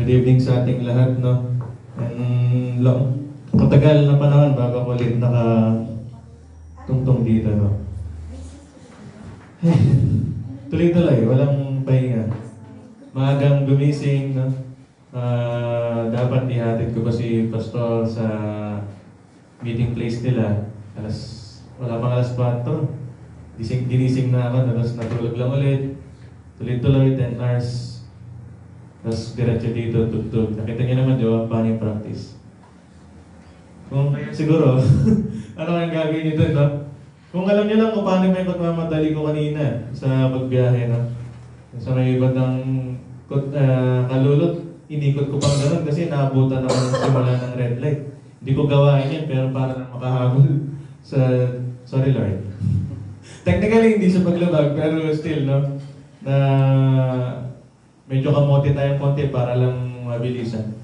Good evening sa ating lahat, no? And matagal na panahon bago ako ulit nakatungtong dito, no? Tuloy-tuloy, walang pahinga. Maagang gumising, no? Dapat ihatid ko pa si Pastor sa meeting place nila. Wala pang alas 4. Ginising na ako, tapos natulog lang ulit. Tuloy-tuloy, 10 hours. Tapos diretso dito, tugtog. Nakita niyo naman, di ba? Paano yung practice? Kung siguro, ano ang gagawin niyo doon, no? Kung alam niyo lang kung paano may pagmamadali ko kanina sa pagbiyahe, no? Sa may ibang kalulot, inikot ko pang gano'n kasi naabutan ako ng simula ng red light. Hindi ko gawain yan, pero para lang makahabol sa... Sorry, Lord. Technically, hindi sa paglabag, pero still, no? Na medyo kamote tayong konti para lang mabilisan.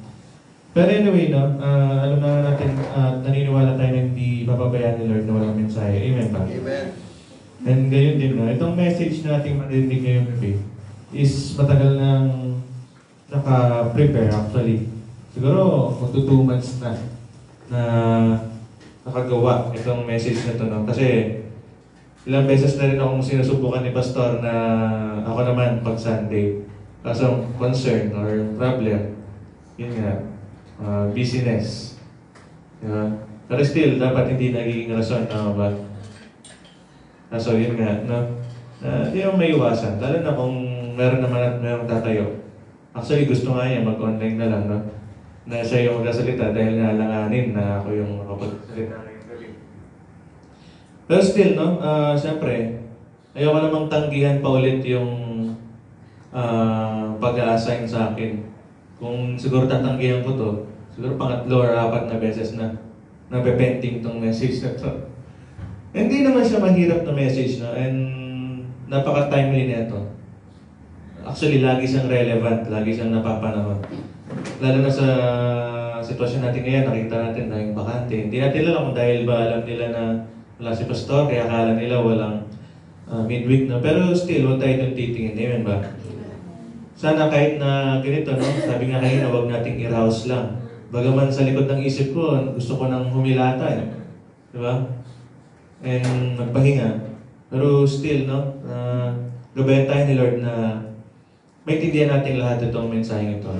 Pero anyway, no, alam na natin, naniniwala tayo na hindi papabayaan ni Lord na walang mensahe. Amen ba? Amen. And gayon din, no, itong message na ating marinig ngayong gabi is matagal nang naka-prepare actually. Siguro, magto 2 months na nakagawa itong message na to, no? Kasi ilang beses na rin akong sinusubukan ni Pastor na ako naman pag Sunday. Kaso concern or problem, yun nga, busyness. Diba? Pero still, dapat hindi nagiging rason na ba? Kaso yun nga, no? Hindi mo may iwasan. Lalo na kung meron naman at merong tatayo. Actually, gusto nga niya mag-online na lang, no? Na siya yung magsasalita dahil nalanganin na ako yung makapagsalita ngayong gabi. Pero still, no? Siyempre, ayoko namang tanggihan pa ulit yung pag-a-assign sa akin. Kung siguro tatanggihan ko to, siguro pangatlo or 4 na beses na nape-pending tong message na to. Hindi naman siya mahirap na message, no? And napaka-timely nito. Actually, lagi siyang relevant, lagi siyang napapanahon. Lalo na sa sitwasyon natin ngayon, nakita natin na yung bakante. Hindi natin alam kung dahil ba alam nila na wala si Pastor, kaya akala nila walang midweek na. Pero still, huwag tayo doon titingin. Amen ba? Sana kahit na ganito, no? Sabi nga kanina, huwag nating i-rouse lang. Bagaman sa likod ng isip ko, gusto ko nang humilata. Diba? And magpahinga. Pero still, no? Gabayan tayo ni Lord na maintindihan natin lahat itong mensaheng ito.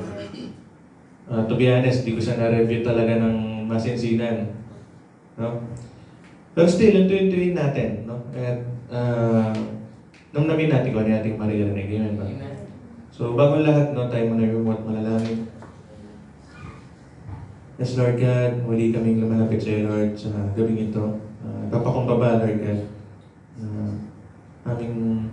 To be honest, di ko siya na-review talaga ng masinsinan. No? Pero still, untuin natin. No? At nung namin natin kung ano natin maririnig. Amen ba? So, bago lahat, no, tayo muna yung manalangin. Yes, Lord God, muli kaming lumalapit sa iyo, Lord, sa gabing ito. Papakumbaba, Lord God. Aming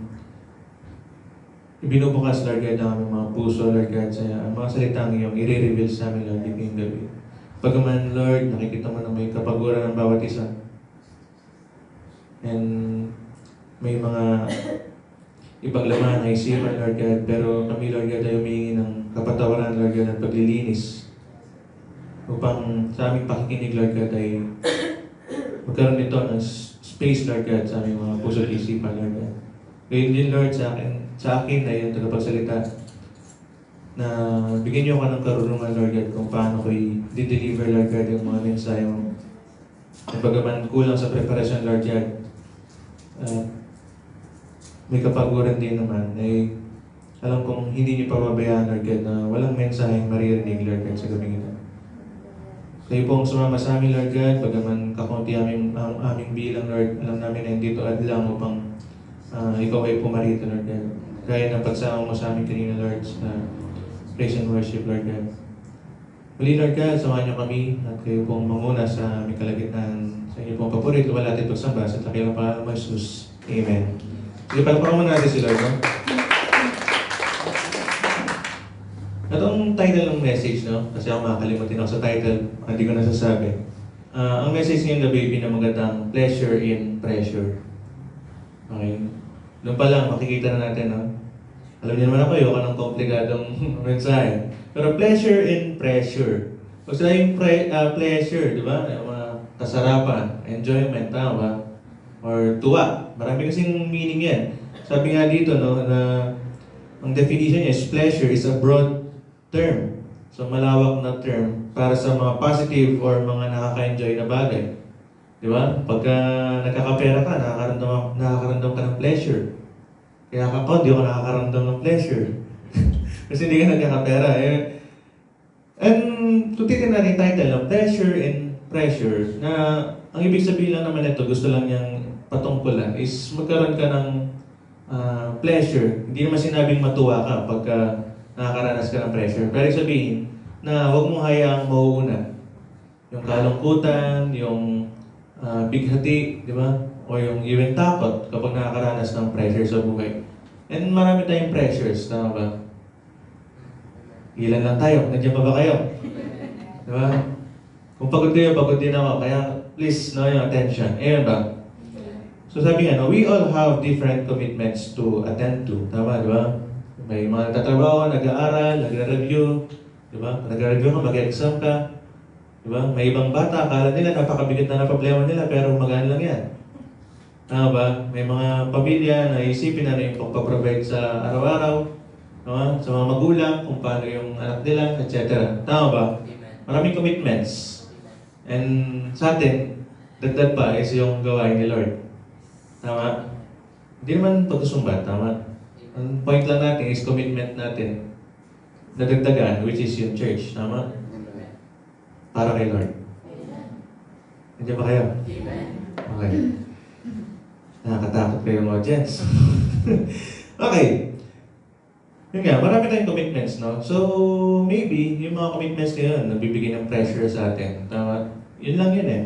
ibinubukas, Lord God, ang aming mga puso, Lord God, sa mga salitang iyong i-reveal sa amin, Lord, ngayong gabi. Pagaman, Lord, nakikita mo na may kapaguran ng bawat isa. And may mga ibang laman na isipan, Lord God, pero kami, Lord God, ay humihingi ng kapatawaran, Lord God, at paglilinis upang sa aming pakikinig, Lord God, ay magkaroon nito ng space, Lord God, sa aming mga puso at isipan, Lord God. Gayun din, Lord, sa akin ay yung tagapagsalita na bigyan niyo ako ng karunungan, Lord God, kung paano ko i-deliver, Lord God, yung mga mensahe mo. At bagaman kulang sa preparasyon, Lord God, may kapaguran din naman, ay alam kong hindi niyo pababayaan, Lord God, na walang mensaheng maririnig, Lord God, sa gabing ito. Kayo pong sumama sa amin, Lord God, bagaman kakunti aming bilang, Lord, alam namin na hindi ito adlang upang ikaw ay pumarito, Lord God. Gaya ng pagsama mo sa amin kanina, Lord, sa praise and worship, Lord God. Muli, Lord God, samahan niyo kami at kayo pong manguna sa aming kalagitnaan sa inyo pong paborito, wala natin pagsamba sa takilang pangalan ng Jesus. Amen. Sige, palakpakan mo natin si Lord, no? Itong title ng message, no? Kasi ako makakalimutin ako sa title, hindi ko nasasabi. Ang message ngayong gabi, pinamagatang pleasure in pressure. Okay? Doon pa lang, makikita na natin, no? Alam niyo naman ako, ayoko ng komplikadong mensahe. Pero pleasure in pressure. Pag sinabing pleasure, di ba? Yung mga kasarapan, enjoyment, tama ba? Or tuwa. Marami kasing meaning yan. Sabi nga dito, no, na ang definition niya is pleasure is a broad term So malawak na term para sa mga positive or mga nakaka-enjoy na bagay. Di ba? Pagka nagkakapera ka, nakakaramdam ka ng pleasure. Kaya ako, di ako nakakaramdam ng pleasure. Kasi hindi ka nagkakapera. And tutitin na rin title na pleasure and pressure na ang ibig sabihin lang naman ito, gusto lang niyang patungkulan is magkaroon ka ng pleasure. Hindi naman sinabing matuwa ka pagka nakakaranas ka ng pressure. Pero sabihin na huwag mong hayaang mauuna. Yung kalungkutan, yung bighati, di ba? O yung even takot kapag nakakaranas ng pressure sa buhay. And marami tayong pressures, tama ba? Ilan lang tayo. Nandiyan pa ba kayo? Di ba? Kung pagod kayo, pagod din ako. Kaya please, no, yung attention. Ayan ba? So sabi nga, no, we all have different commitments to attend to. Tama, di ba? May mga nagtatrabaho, nag-aaral, nagre-review. Di ba? Nagre-review ka, mag-exam ka. Di ba? May ibang bata, akala nila napakabigat na problema nila, pero magaan lang yan. Tama ba? May mga pamilya na isipin na yung pagpaprovide sa araw-araw. No? Sa mga magulang, kung paano yung anak nila, etc. Tama ba? Maraming commitments. And sa atin, dagdag pa is yung gawain ni Lord. Tama? Hindi naman pagsusumbat, tama? Ang point lang natin is commitment natin na dagdagan, which is yung church. Tama? Para kay Lord. Hindi ba kayo? Okay. Nakakatakot kayong audience. Okay. Yun nga, marami tayong commitments, no? So, maybe, yung mga commitments ngayon, nagbibigay ng pressure sa atin. Tama? Yun lang yun eh.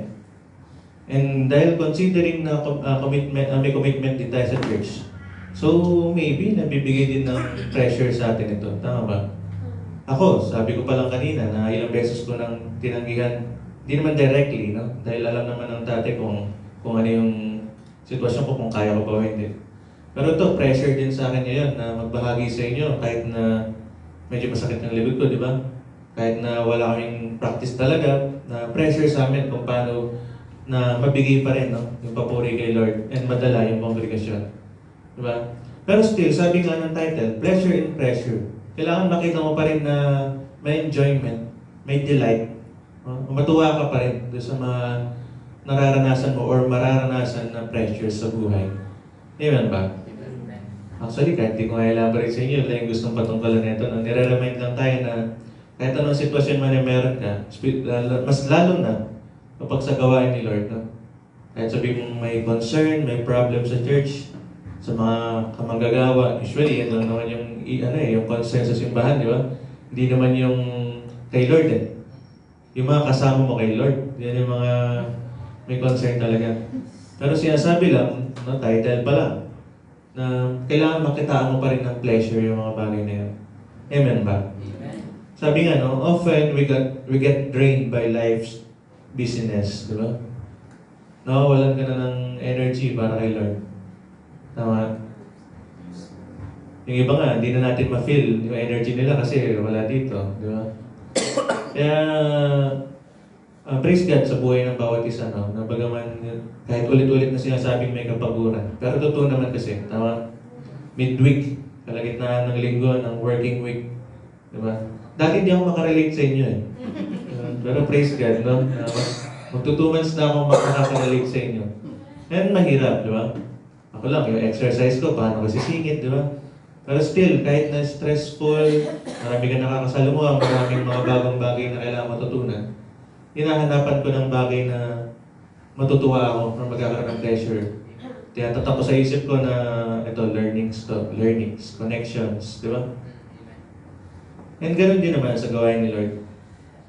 And dahil considering na may commitment din tayo sa church, so maybe, nabibigay din ng pressure sa atin ito. Tama ba? Ako, sabi ko pa lang kanina na ilang beses ko nang tinanggihan, hindi naman directly, no? Dahil alam naman ng tatay kung ano yung sitwasyon ko, kung kaya ko pa o hindi. Pero ito, pressure din sa akin ngayon na magbahagi sa inyo kahit na medyo masakit ng libid ko, di ba? Kahit na wala kaming practice talaga, na pressure sa amin kung paano na mabigay pa rin, no? Yung papuri kay Lord and madala yung kongregasyon. Di ba? Pero still, sabi nga ng title, pleasure and pressure. Kailangan makita mo pa rin na may enjoyment, may delight. Matuwa ka pa rin doon sa mga nararanasan mo or mararanasan na pressure sa buhay. Amen ba? Actually, kahit di ko nga elaborate sa inyo, lang yung gustong patungkalan nito. No? Nire-remind lang tayo na kahit anong sitwasyon man yung meron ka, mas lalo na kapag sa gawain ni Lord. No? Kahit sabihin mong may concern, may problem sa church, sa mga kamanggagawa, usually yan lang naman yung concern sa simbahan, di ba? Hindi naman yung kay Lord eh. Yung mga kasama mo kay Lord, yan yung mga may concern talaga. Pero sinasabi lang, no, title pa lang, na kailangan makitaan mo pa rin ng pleasure yung mga bagay na yun. Amen ba? Amen. Sabi nga, no, often we get drained by life's busyness, di ba? Nawawalan ka na ng energy para kay Lord. Tama? Yung iba nga, hindi na natin ma-feel yung energy nila kasi wala dito, di ba? Kaya, praise God sa buhay ng bawat isa, no? Na bagaman, kahit ulit-ulit na sinasabing may kapaguran. Pero totoo naman kasi, tama? Midweek, kalagitnaan ng linggo, ng working week. Diba? Dati hindi ako makarelate sa inyo eh. Pero praise God, no? Magto 2 months na ako makaka-relate sa inyo. And mahirap, di ba? Ako lang, yung exercise ko, paano ko sisingit, di ba? Pero still, kahit na stressful, marami ka nakakasalumuha, maraming mga bagong bagay na kailangan matutunan. Hinahanapan ko ng bagay na matutuwa ako or magkakaroon ng pleasure. Kaya tatak ko sa isip ko na ito, learnings, connections, di ba? And ganoon din naman sa gawain ni Lord.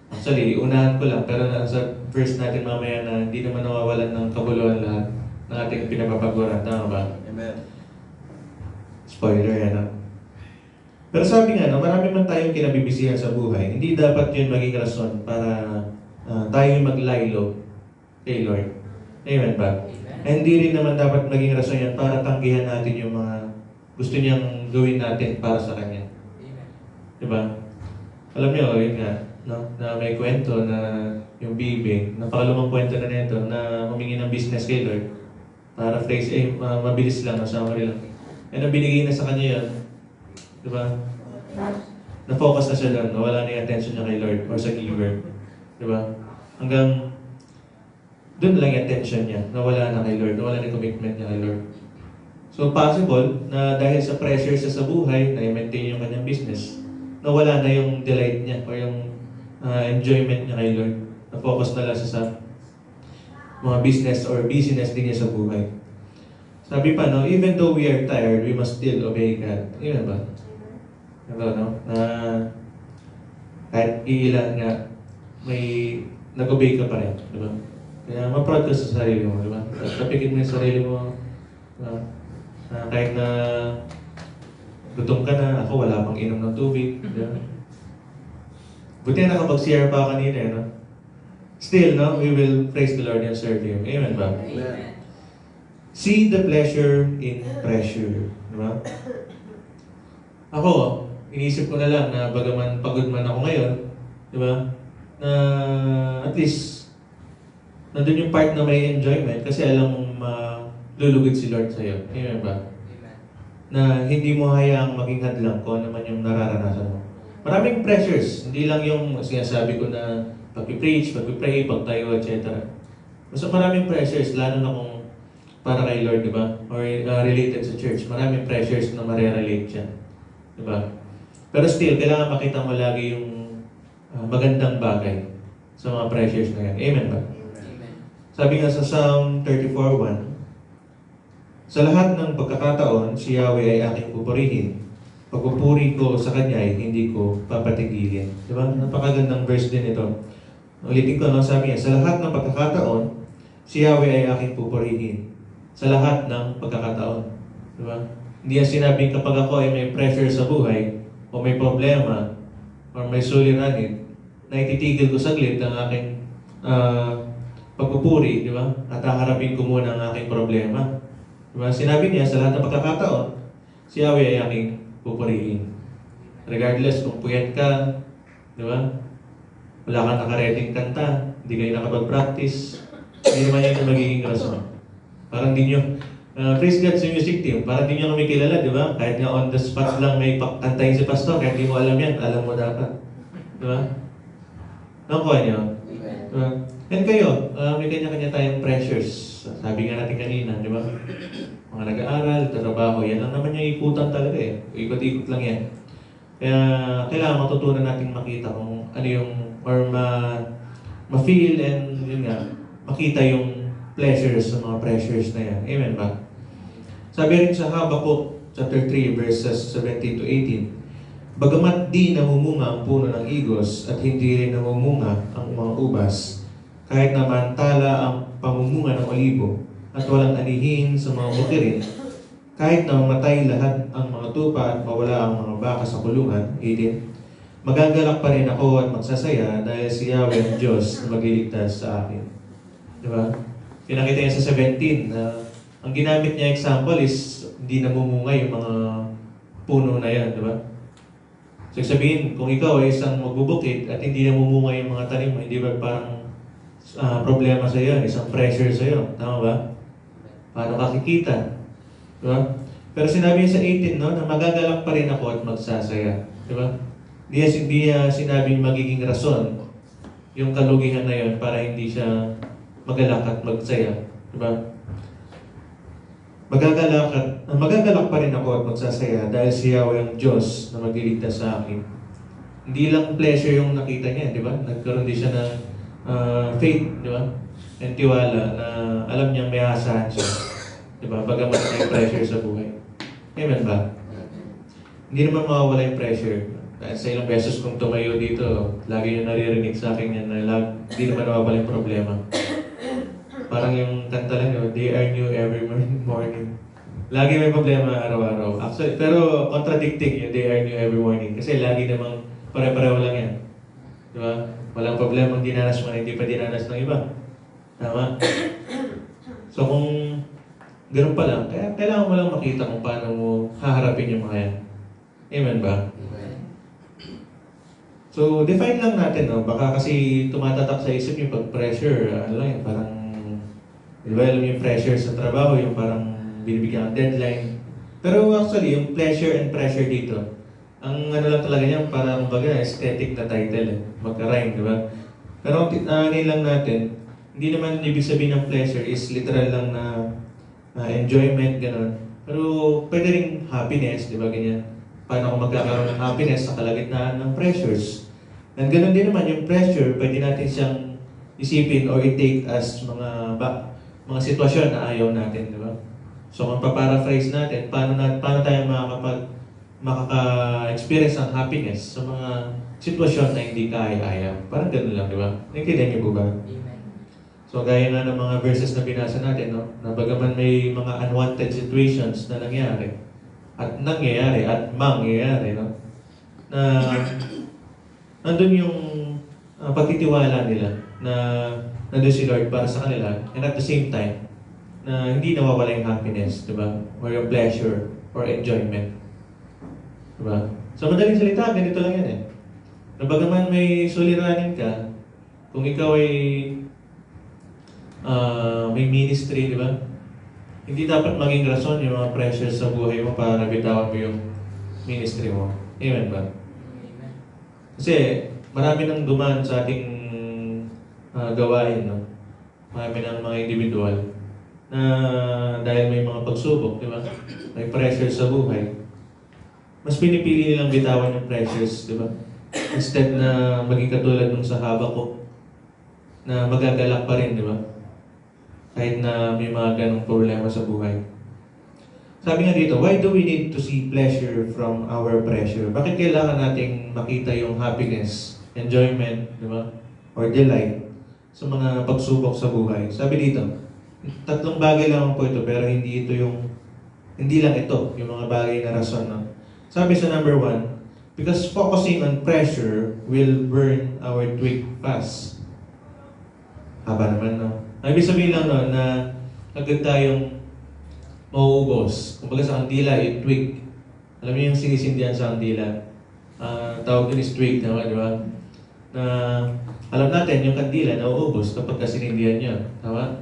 Actually, unahan ko lang, pero sa verse natin mamaya na hindi naman nawawalan ng kabuluhan lahat ng ating pinapapaguran. Tama ba? Amen. Spoiler yan, ha? Pero sabi nga, no, marami man tayong kinabibisihan sa buhay. Hindi dapat yun maging rason para tayo maglaylo kay Lord. Amen ba? And hindi rin naman dapat maging rason yan para tanggihan natin yung mga gusto niyang gawin natin para sa Kanya. Diba? Alam niyo, yun nga, no? Na may kwento na yung bibi, napakalumang kwento na nito na humingi ng business kay Lord. Paraphrase, mabilis lang, summary lang. And binigay na sa Kanya yun. Diba? na-focus na siya doon, nawala na yung attention niya kay Lord or sa giver. Di ba? Hanggang doon lang yung attention niya, nawala na kay Lord, nawala na yung commitment niya kay Lord. So possible na dahil sa pressure siya sa buhay, na i-maintain yung kanyang business, nawala na yung delight niya o yung enjoyment niya kay Lord. Na-focus na lang siya sa mga business or busyness din niya sa buhay. Sabi pa, no, even though we are tired, we must still obey God. Yun ba? Ito, no? Na kahit iilan nga, may nag-obey ka pa rin. Di ba? Kaya ma-proud ka sa sarili mo. Di ba? Tapigin mo yung sarili mo. Kahit na gutom ka na, ako wala pang inom ng tubig. Di ba? Buti na nakapag-share pa kanina, no? Still, no, we will praise the Lord and serve Him. Amen ba? Amen. See the pleasure in pressure. Diba? Ako, inisip ko na lang na bagaman pagod man ako ngayon, diba? Na at least, nandun yung part na may enjoyment kasi alam mong lulugod si Lord sa'yo. Amen ba? Amen. Na hindi mo hayaang maging hadlang kung ano man yung nararanasan mo. Maraming pressures. Hindi lang yung sinasabi ko na pag-preach, pag-pray, pagtayo, etc. Basta maraming pressures, lalo na kung para kay Lord, di ba? Or related sa church. Maraming pressures na marirelate siya. Di ba? Pero still, kailangan makita mo lagi yung magandang bagay sa mga pressures na yan. Amen ba? Amen. Sabi nga sa Psalm 34:1, sa lahat ng pagkakataon, si Yahweh ay aking pupurihin. Pagpupuri ko sa Kanya ay hindi ko papatigilin. Di ba? Napakagandang verse din ito. Ulitin ko, no? Sabi niya, sa lahat ng pagkakataon, si Yahweh ay aking pupurihin. Sa lahat ng pagkakataon. Di ba? Hindi yan sinabing kapag ako ay may pressure sa buhay, o may problema, or may suliranin, na ititigil ko saglit ang aking pagpupuri, di ba? At haharapin ko muna ang aking problema. Di ba? Sinabi niya, sa lahat ng pagkakataon, si Yahweh ay aking pupurihin. Regardless kung puyat ka, di ba? Wala kang nakareting kanta, hindi kayo nakapag-practice, hindi naman yan yung magiging rason. Parang di nyo, praise God sa music team, parang di nyo kami kilala, di ba? Kahit nga on the spot lang may kantahin si pastor, kahit di mo alam yan, alam mo dapat. Di ba? Nakuha nyo? Diba? And kayo, may kanya-kanya tayong pressures. Sabi nga natin kanina, di ba? Mga nag-aaral, trabaho, yan lang naman yung ikutan talaga eh. Ikot-ikot lang yan. Kaya kailangan matutunan natin makita kung ano yung, or ma-feel and yun nga, makita yung pleasures sa mga pressures na yan. Amen ba? Sabi rin sa Habakkuk, chapter 3, verses 17 to 18, bagamat di namumunga ang puno ng igos at hindi rin namumunga ang mga ubas, kahit naman tala ang pamumunga ng olibo at walang anihin sa mga butirin, kahit na mamatay lahat ang mga tupa at mawala ang mga baka sa kulungan, 18, magagalak pa rin ako at magsasaya dahil si Yahweh ang Diyos na magliligtas sa akin. Di ba? Pinakita niya sa 17 na ang ginamit niya example is hindi namumunga yung mga puno na yan, di ba? So sabihin, kung ikaw ay isang magbubukid at hindi namumunga yung mga tanim mo, hindi ba parang problema sa iyo, isang pressure sa iyo, tama ba? Paano ka kikita? Di ba? Pero sinabi niya sa 18, no, na magagalak pa rin ako at magsasaya. Di ba? Hindi niya sinabing magiging rason yung kalugihan na yon para hindi siya magalak at magsaya. Di ba? Magagalak pa rin ako at magsasaya dahil si Yahweh ang Diyos na magliligtas sa akin. Hindi lang pleasure yung nakita niya, di ba? Nagkaroon din siya ng faith, di ba? And tiwala na alam niya may asahan siya. Di ba? Bagamat may pressure sa buhay. Amen ba? Hindi naman mawawala yung pressure. Dahil sa ilang beses kung tumayo dito, lagi niyo naririnig sa akin yan na hindi naman nawawala yung problema. Parang yung kanta lang yun, they are new every morning. Lagi may problema araw-araw. Actually, pero contradicting yun, they are new every morning. Kasi lagi namang pare-pareho lang yan. Di ba? Walang problema ang dinanas mo na hindi pa dinanas ng iba. Tama? So kung ganun pa lang, kaya kailangan mo lang makita kung paano mo haharapin yung mga yan. Amen ba? Amen. So, define lang natin, no? Baka kasi tumatatak sa isip yung pag-pressure, ano lang yun, parang, di ba, alam yung pressure sa trabaho, yung parang binibigyan ng deadline. Pero actually, yung pleasure and pressure dito, Ang ano lang talaga niyan, para kumbaga aesthetic na title eh. Magka-rhyme, di ba? Pero ngayon lang natin, hindi naman ibig sabihin ng pleasure is literal lang na enjoyment, gano'n. Pero pwede rin happiness, di ba, ganyan. Paano kung magkakaroon ng happiness sa kalagitnaan ng pressures. And gano'n din naman, yung pressure, pwede natin siyang isipin or i-take as mga sitwasyon na ayaw natin, di ba? So kung paparaphrase natin, paano tayo makaka-experience ng happiness sa mga sitwasyon na hindi kaya-ayaw. Parang gano'n lang, di ba? Naintindihan niyo po ba? Amen. So gaya nga ng mga verses na binasa natin, no? Na bagaman may mga unwanted situations na nangyari, at mangyayari, no? Na nandun yung pagtitiwala nila na nandun si Lord para sa kanila, and at the same time, na hindi nawawala yung happiness, di ba? Or yung pleasure, or enjoyment. Di ba? Sa madaling salita, ganito lang yan eh. Na bagaman may suliranin ka, kung ikaw ay may ministry, di ba? Hindi dapat maging rason yung mga pressures sa buhay mo para bitawan mo yung ministry mo. Amen ba? Amen. Kasi marami nang dumaan sa ating gawain, no? Marami ng mga individual na dahil may mga pagsubok, di ba? May pressure sa buhay. Mas pinipili nilang bitawan yung pressures, di ba? Instead na maging katulad nung sa Habakuk na magagalak pa rin, di ba? Kahit na may mga ganong problema sa buhay. Sabi nga dito, why do we need to see pleasure from our pressure? Bakit kailangan nating makita yung happiness, enjoyment, di ba? Or delight sa mga pagsubok sa buhay? Sabi dito, tatlong bagay lang po ito, pero hindi lang ito, yung mga bagay na rason, no? Sabi sa number 1, because focusing on pressure will burn our twig fast. Haba naman, no? Ibig sabihin lang, no, na agad tayong mauubos. Kumbaga sa kandila, yung twig. Alam niyo yung sinisindihan sa kandila? Tawag din is twig, naman, di ba? Na alam natin, yung kandila nauubos kapag sinindihan niya. Tama?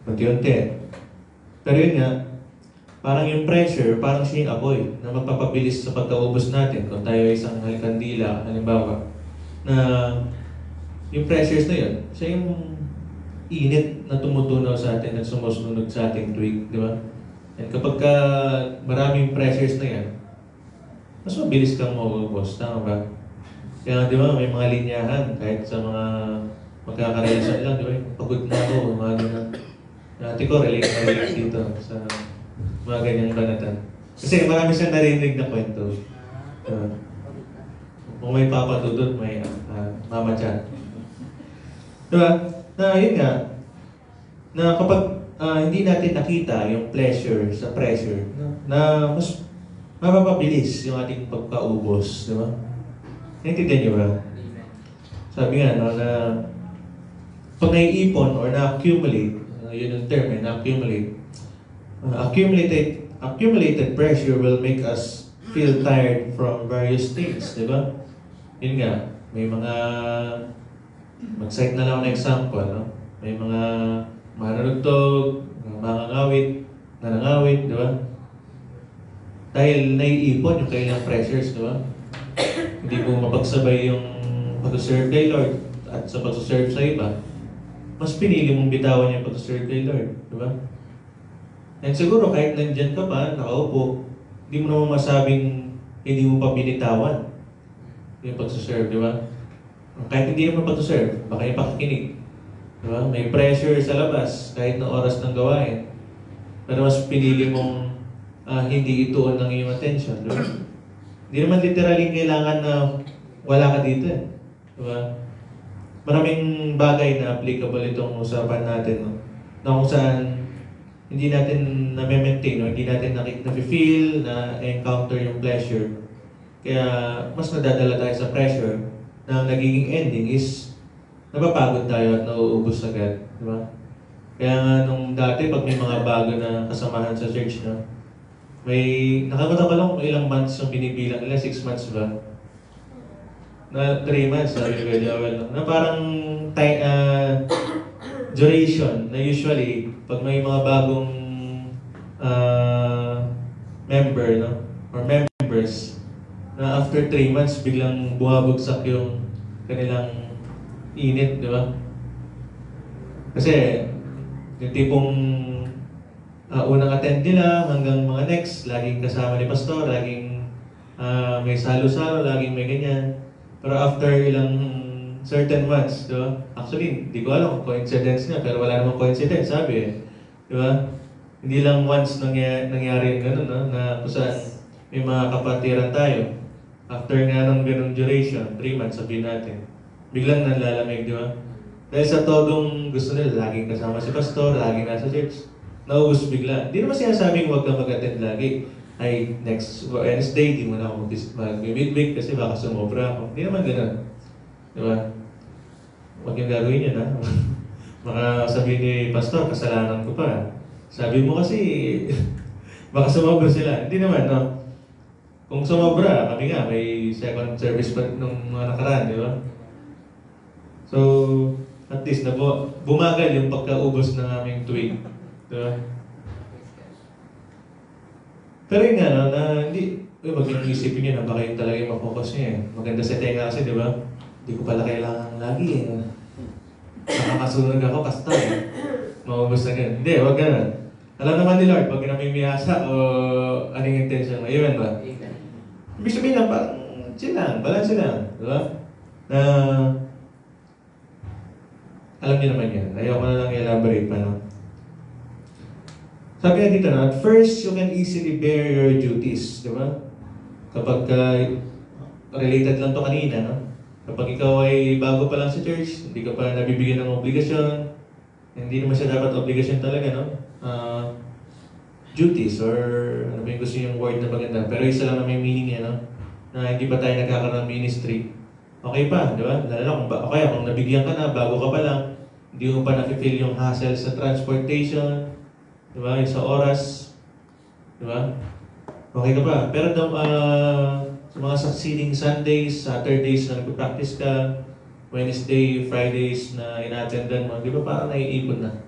Unti-unti. Pero yun nga, parang yung pressure, parang siya yung apoy na magpapabilis sa pagkaubos natin. Kung tayo ay isang kandila, halimbawa, na yung pressures na yun, siya yung init na tumutunaw sa atin at sumusunod sa ating twig, di ba? And kapag maraming pressures na yan, mas mabilis kang mauubos, tama ba? Kaya di ba, may mga linyahan, kahit sa mga magkakarelasyon lang, di ba? Pagod na ako, mga ganun. Ate ko, relate dito sa mga ganyang banatan. Kasi marami siyang narinig na kwento. Kung may papa dudot, may mama chat. Diba? Na yun nga, na kapag hindi natin nakita yung pleasure sa pressure, na mas mapapabilis yung ating pagkaubos, di ba? Naintindihan niyo ba? Sabi nga, no, na pag naiipon or na-accumulate, yun yung term, na-accumulate, accumulated pressure will make us feel tired from various things, di ba? Yun nga, may mga, mag-cite na lang ako ng example, no? May mga manunugtog, mga nanangawit, di ba? Dahil naiipon yung kailang pressures, di ba? Hindi mo mapagsabay yung pag-serve kay Lord at sa pag-serve sa iba, mas pinili mong bitawan yung pag-serve kay Lord, di ba? And siguro kahit nandyan ka pa, nakaupo, hindi mo naman masabing hindi mo pa binitawan yung pag-serve, di ba? Kahit hindi naman pag-serve, baka yung pakikinig. Di ba? May pressure sa labas, kahit na oras ng gawain. Pero mas pinili mong hindi ituon ng iyong attention, di ba? Hindi naman literally kailangan na wala ka dito, eh. Di ba? Maraming bagay na applicable itong usapan natin, no? Na kung saan hindi natin na-maintain, no? Hindi natin na-feel, na-encounter yung pleasure. Kaya mas nadadala tayo sa pressure na ang nagiging ending is napapagod tayo at nauubos agad. Di ba? Kaya nga nung dati, pag may mga bago na kasamahan sa church, no? May, nakakita ko lang kung ilang months yung binibilang nila, 6 months ba? Na 3 months, sabi ni Kuya Joel, no? Na parang duration na usually, pag may mga bagong member, no? Or members, na after 3 months, biglang bumabagsak yung kanilang init, di ba? Kasi, yung tipong unang attend nila hanggang mga next, laging kasama ni pastor, laging may salo-salo, laging may ganyan. Pero after ilang certain months, di ba? Actually, hindi ko alam kung coincidence niya, pero wala namang coincidence, sabi eh. Di ba? Hindi lang once nangyari yung gano'n, no? Na kung saan may mga kapatiran tayo. After nga ng ganung duration, 3 months, sabihin natin, biglang nanlalamig, di ba? Dahil sa todong gusto nila, laging kasama si pastor, laging nasa church, naubos bigla. Hindi naman sinasabing huwag kang mag-attend lagi. Ay, next Wednesday, di mo na ako mag-midweek kasi baka sumobra ako. Hindi naman ganun. Di ba? Huwag yung gagawin yun, ha? Baka sabihin ni pastor, kasalanan ko pa. Sabi mo kasi, baka sumobra sila. Hindi naman, no? Kung sumobra, kami nga, may second service pa nung mga nakaraan, di ba? So, at least, bumagal yung pagkaubos ng aming tuwing. Di ba? Pero yun nga, no, na hindi, wag yung isipin nyo na baka yung talaga yung mafocus nyo eh. Maganda sa tenga kasi, di ba? Hindi ko pala kailangan lagi eh. Nakakasunod ako, pastor eh. Maubos na ganun. Hindi, wag ganun. Alam naman ni Lord, pag namimiyasa o anong intention mo. Amen ba? Ibig sabihin lang, parang chill lang, balance lang. Di ba? Na, alam niyo naman yan. Ayaw ko na lang elaborate pa, no? Sabi nga dito na, at first, you can easily bear your duties. Di ba? Kapag related lang to kanina, no? Kapag ikaw ay bago pa lang sa church, hindi ka pa nabibigyan ng obligasyon, hindi naman siya dapat obligasyon talaga, no? Duties or ano ba yung gusto yung word na maganda. Pero isa lang na may meaning yan, no? Na hindi pa tayo nagkakaroon ng ministry. Okay pa, di ba? Lalo na kung nabigyan ka na, bago ka pa lang, hindi mo pa nafe-feel yung hassle sa transportation, di ba? Yung sa oras, di ba? Okay ka pa. Pero sa mga succeeding Sundays, Saturdays na nagpa-practice ka, Wednesday, Fridays na ina-attendan mo, di ba parang naiipon na?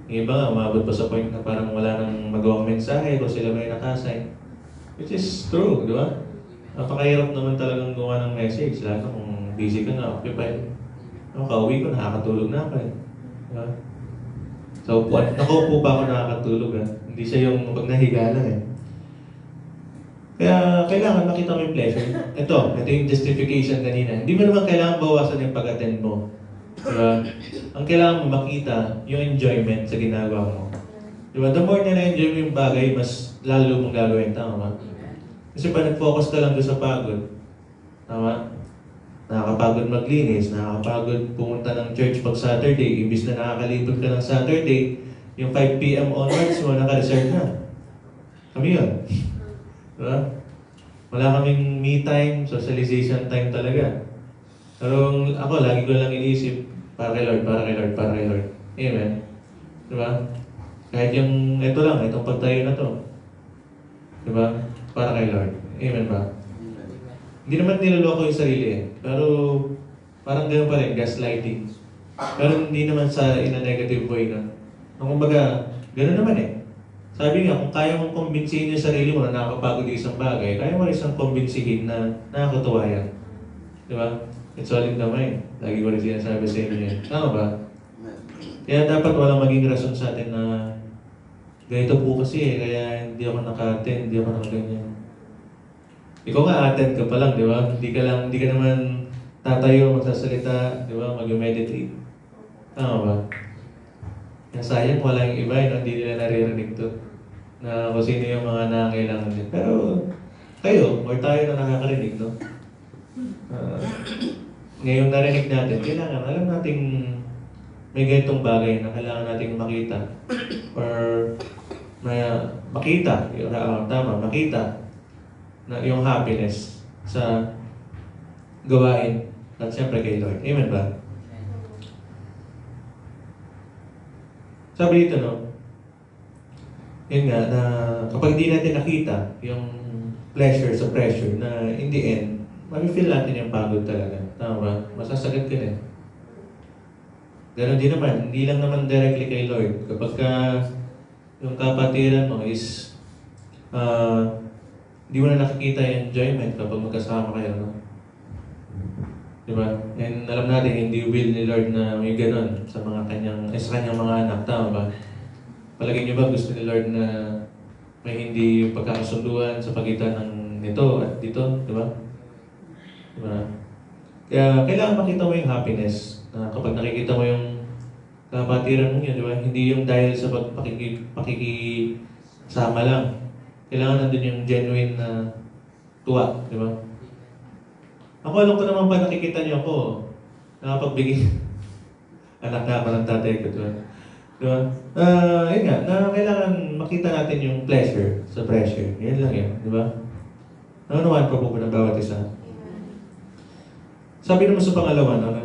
Yung iba nga, umabot pa sa point na parang wala nang magawang mensahe kung sila may nakasay. Which is true, di ba? Napakahirap naman talagang gawa ng message, lalo kung busy ka na, occupied. Kauwi ko, nakakatulog na ako eh. Di ba? So, nakaupo pa ako nakakatulog eh. Hindi siya yung pag nahiga lang eh. Kaya kailangan makita mo yung pleasure. Ito yung justification kanina. Hindi mo naman kailangan bawasan yung pag-attend mo. Diba? Ang kailangan mo makita yung enjoyment sa ginagawa mo. Diba? The more na na-enjoy mo yung bagay, mas lalo mong gagawin. Tama ba? Kasi pa nag-focus ka lang doon sa pagod. Tama? Nakakapagod maglinis, nakakapagod pumunta ng church pag Saturday. Imbis na nakakalipod ka ng Saturday, yung 5 p.m. onwards mo, naka-reserve na. Kami yun. Diba? Wala kaming me time, socialization time talaga. Pero ako, lagi ko lang iniisip, para kay Lord, para kay Lord, para kay Lord. Amen. Diba? Kahit yung, ito lang, itong pagtayo na to. Diba? Para kay Lord. Amen ba? Hindi naman niloloko yung sarili eh. Pero, parang gano'n pa rin, gaslighting. Pero hindi naman in a negative way na. Kumbaga, gano'n naman eh. Sabi nga, kung kaya mong kumbinsihin yung sarili mo na nakakapagod yung isang bagay, kaya mo rin isang kumbinsihin na nakakatuwa yan. Di ba? It's all in the mind. Lagi ko rin sinasabi sa inyo yan. Tama ba? Kaya dapat walang maging rason sa atin na ganito po kasi eh, kaya hindi ako naka-attend, hindi ako nakaganyan. Ikaw nga attend ka pa lang, di ba? Hindi ka naman tatayo, magsasalita, di ba? Mag-meditate. Tama ba? Kaya sayang wala yung iba, hindi nila naririnig to. Na kung sino yung mga nangangailangan din. Pero kayo, or tayo na nakakarinig, no? Ngayon narinig natin, kailangan, alam nating may ganitong bagay na kailangan nating makita. Or makita, makita na yung happiness sa gawain at siyempre kay Lord. Amen ba? Sabi dito, no? Yun nga, na kapag di natin nakita yung pleasure sa pressure, na in the end, mag-feel natin yung pagod talaga. Tama ba? Masasagad ka din. Ganon din naman, hindi lang naman directly kay Lord. Kapag yung kapatiran mo is Hindi mo na nakikita yung enjoyment kapag magkasama kayo, no? Diba? And alam natin, hindi will ni Lord na may ganun sa sa kanyang mga anak. Tama ba? Palagay niyo ba gusto ni Lord na may hindi pagkakasunduan sa pagitan ng nito at dito? Diba? Diba? Kaya kailangan makita mo yung happiness. Kapag nakikita mo yung kapatiran mo yun, diba? Hindi yung dahil sa pakikisama lang. Kailangan nandun yung genuine na tuwa. Diba? Ako, alam ko naman ba nakikita niyo ako, nakapagbigay. Anak na ako ng tatay ko, diba? Diba? Yun nga, na kailangan makita natin yung pleasure sa pressure. Yan lang yun, diba? Naunawaan pa po ng bawat isa. Sabi naman sa pangalawa, no, na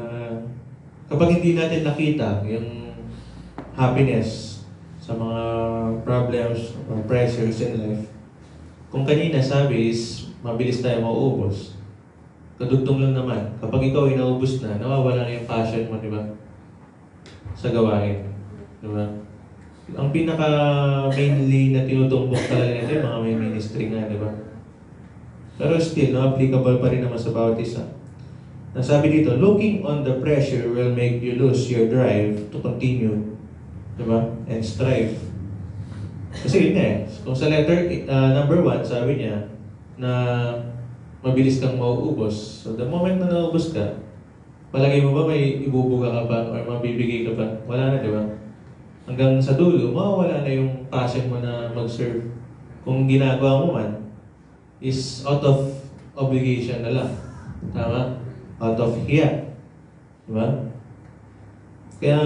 kapag hindi natin nakita yung happiness sa mga problems or pressures in life, kung kanina sabi is mabilis tayo mauubos. Kadugtong lang naman, kapag ikaw ay naubos na, nawawala na yung passion mo, di ba? Sa gawain. Di ba? Ang pinaka-mainly na tinutumbok talaga nito yung mga may ministry nga, di ba? Pero still, no, applicable pa rin naman sa bawat isa. Nasabi dito, looking on the pressure will make you lose your drive to continue, di ba? And strive. Kasi yun eh, kung sa letter number 1, sabi niya, na mabilis kang mauubos. So the moment na naubos ka, palagay mo ba may ibubuga ka pa or mabibigay ka pa? Wala na, di ba? Hanggang sa dulo, mawawala na yung passion mo na mag-serve. Kung ginagawa mo man, is out of obligation na lang. Tama? Out of hiya. Di ba? Kaya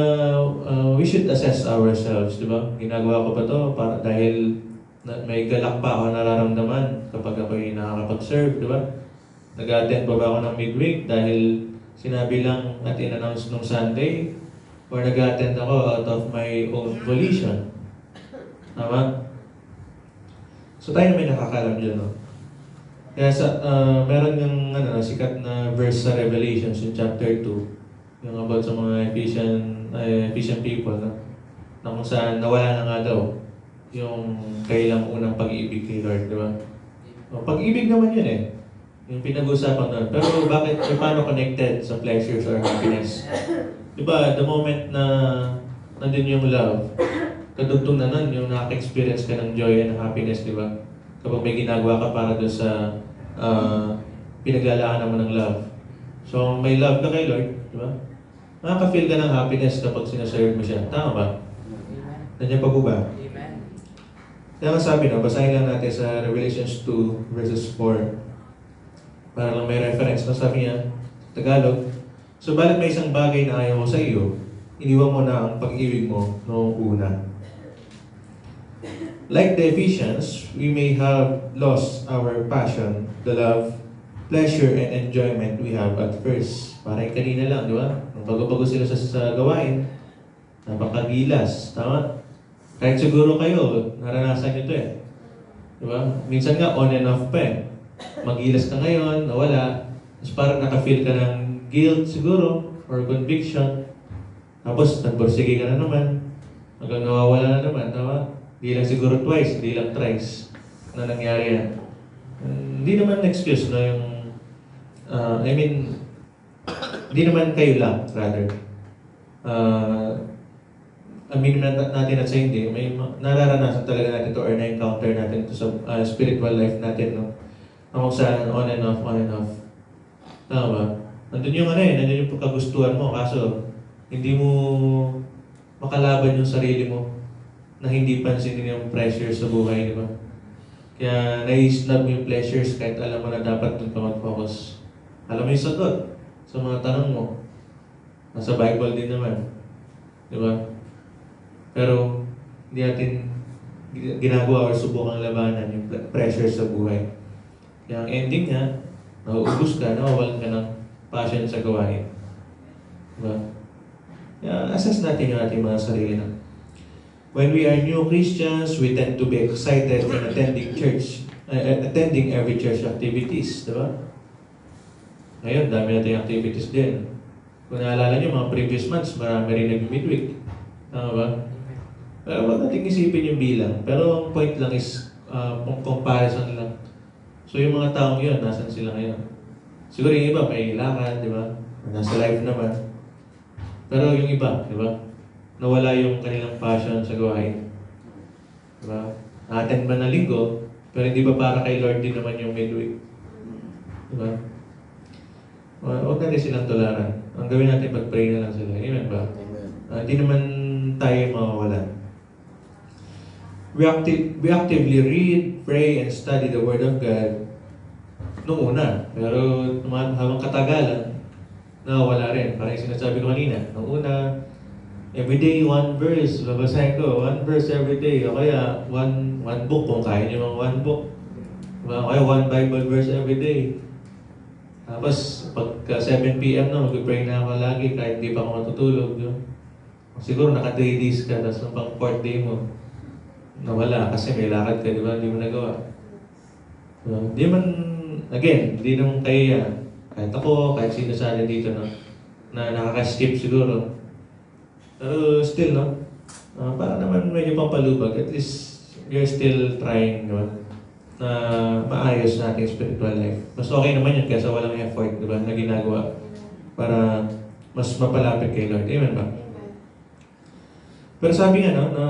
we should assess ourselves, di ba? Ginagawa ko ba to para dahil may galak pa ako nararamdaman kapag ako'y nakakapag-serve, di ba? Nag-attend ba ako ng midweek dahil sinabi lang at in-announce nung Sunday? Or nag-attend ako out of my own volition? Tama? So tayo na may nakakalam dyan, no? Kaya meron yung sikat na verse sa Revelations in chapter 2, yung about sa mga Ephesian people, no? Na kung saan nawala na nga daw yung kailang unang pag-ibig kay Lord, di ba? Pag-ibig naman yun eh. Yung pinag-usapan doon. Pero bakit, paano connected sa pleasures or happiness? Di ba, the moment na nandun yung love, kadugtong na nun, yung nakaka-experience ka ng joy and happiness, di ba? Kapag may ginagawa ka para doon sa pinaglalaan naman ng love. So, may love ka kay Lord, di ba? Makaka-feel ka ng happiness kapag sinaserve mo siya. Tama ba? Nandiyan pa po ba? Kaya nga sabi, no, basahin lang natin sa Revelations 2 verses 4. Para lang may reference. No, sabi niya, Tagalog, subalit may isang bagay na ayaw mo sa iyo, iniwan mo na ang pag-ibig mo noong una. Like the Ephesians, we may have lost our passion, the love, pleasure, and enjoyment we have at first. Parang kanina lang, di ba? Nung bago-bago sila sa gawain, napakagilas. Tama? Kahit siguro kayo, naranasan nyo ito eh. Diba? Minsan nga, on and off pa eh. Magilas ka ngayon, nawala. Tapos parang nakafeel ka ng guilt siguro, or conviction. Tapos, nagborsige ka na naman. Hanggang nawawala na naman, tama? Hindi lang siguro twice, hindi lang thrice na nangyari yan. Hindi naman excuse na yung... hindi naman kayo lang, rather. Aminin natin at sa hindi, may nararanasan talaga natin to or na-encounter natin to sa spiritual life natin, no? Kung saan on and off, on and off. Tama ba? Nandun yung nandun yung pagkagustuhan mo, kaso hindi mo makalaban yung sarili mo na hindi pansinin yung pressure sa buhay, di ba? Kaya nai-snub mo yung pleasures kahit alam mo na dapat doon ka mag-focus. Alam mo yung sagot sa mga tanong mo. Nasa Bible din naman. Di ba? Pero hindi natin ginagawa or subukang labanan yung pressure sa buhay. Kaya ang ending niya, nauubos ka, nawawalan ka ng passion sa gawain. Diba? Kaya assess natin yung ating mga sarili na. When we are new Christians, we tend to be excited in attending every church activities. Diba? Ngayon, dami natin activities din. Kung naalala nyo, mga previous months, marami rin nag-midweek. Tama ba? Pero wag natin isipin yung bilang. Pero ang point lang is, comparison lang. So yung mga taong yun, nasan sila ngayon? Siguro yung iba may lakad, di ba? Nasa life naman. Pero yung iba, di ba? Nawala yung kanilang passion sa gawain. Di ba? Na-attend ba na linggo, pero hindi ba para kay Lord din naman yung midweek? Di ba? Huwag natin silang tularan. Ang gawin natin, pag-pray na lang sila. Amen ba? Hindi naman tayo mawawalan. We actively read, pray, and study the Word of God noong una. Pero habang katagalan, nawawala rin. Parang yung sinasabi ko kanina. Noong una, everyday, one verse. Babasahin ko, one verse every day. O kaya, one book kung kaya nyo mga one book. O kaya, one Bible verse every day. Tapos, pagka 7 p.m. na, mag-pray na ako lagi kahit di pa ako matutulog. Yun. Siguro naka 3 days ka, tapos pang 4th day mo, nawala kasi may lakad ka, di ba? Hindi mo nagawa. Di man, again, hindi naman kaya yan. Kahit ako, kahit sino sa atin dito, no? Na nakaka-skip siguro. Pero still, no? Para naman medyo pampalubag. At least, you're still trying, no? Na maayos natin spiritual life. Mas okay naman yun kaysa walang effort, di ba? Na ginagawa para mas mapalapit kay Lord. Amen ba? Pero sabi nga, no, na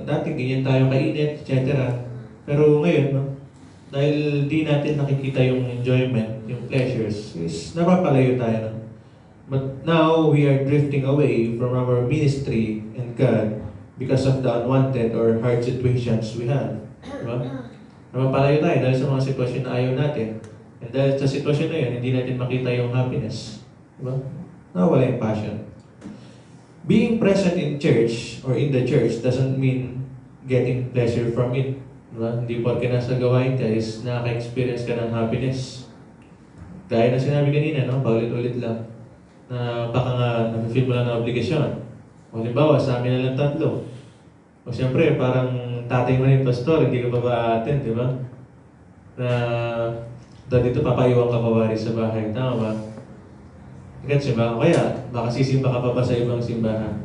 dati ganyan tayo kainit, etc. Pero ngayon, no, dahil di natin nakikita yung enjoyment, yung pleasures, is napapalayo tayo. No? But now, we are drifting away from our ministry and God because of the unwanted or hard situations we have. Diba? Napapalayo tayo dahil sa mga sitwasyon na ayaw natin. And dahil sa sitwasyon na yun, hindi natin makita yung happiness. Diba? Nawala yung passion. Being present in church or in the church doesn't mean getting pleasure from it. Diba? Hindi porke nasa gawain ka is nakaka-experience ka ng happiness. Gaya na sinabi kanina, no? Paulit-ulit lang. Na baka nga na-feel mo lang na obligasyon. O halimbawa, sa amin na lang 3. O siyempre, parang tatay mo na yung pastor, hindi ka pa ba-attend, di ba? Na dito papaiwan ka pa sa bahay. Tama ba? Gets ba? Kaya, baka sisimba ka pa sa ibang simbahan.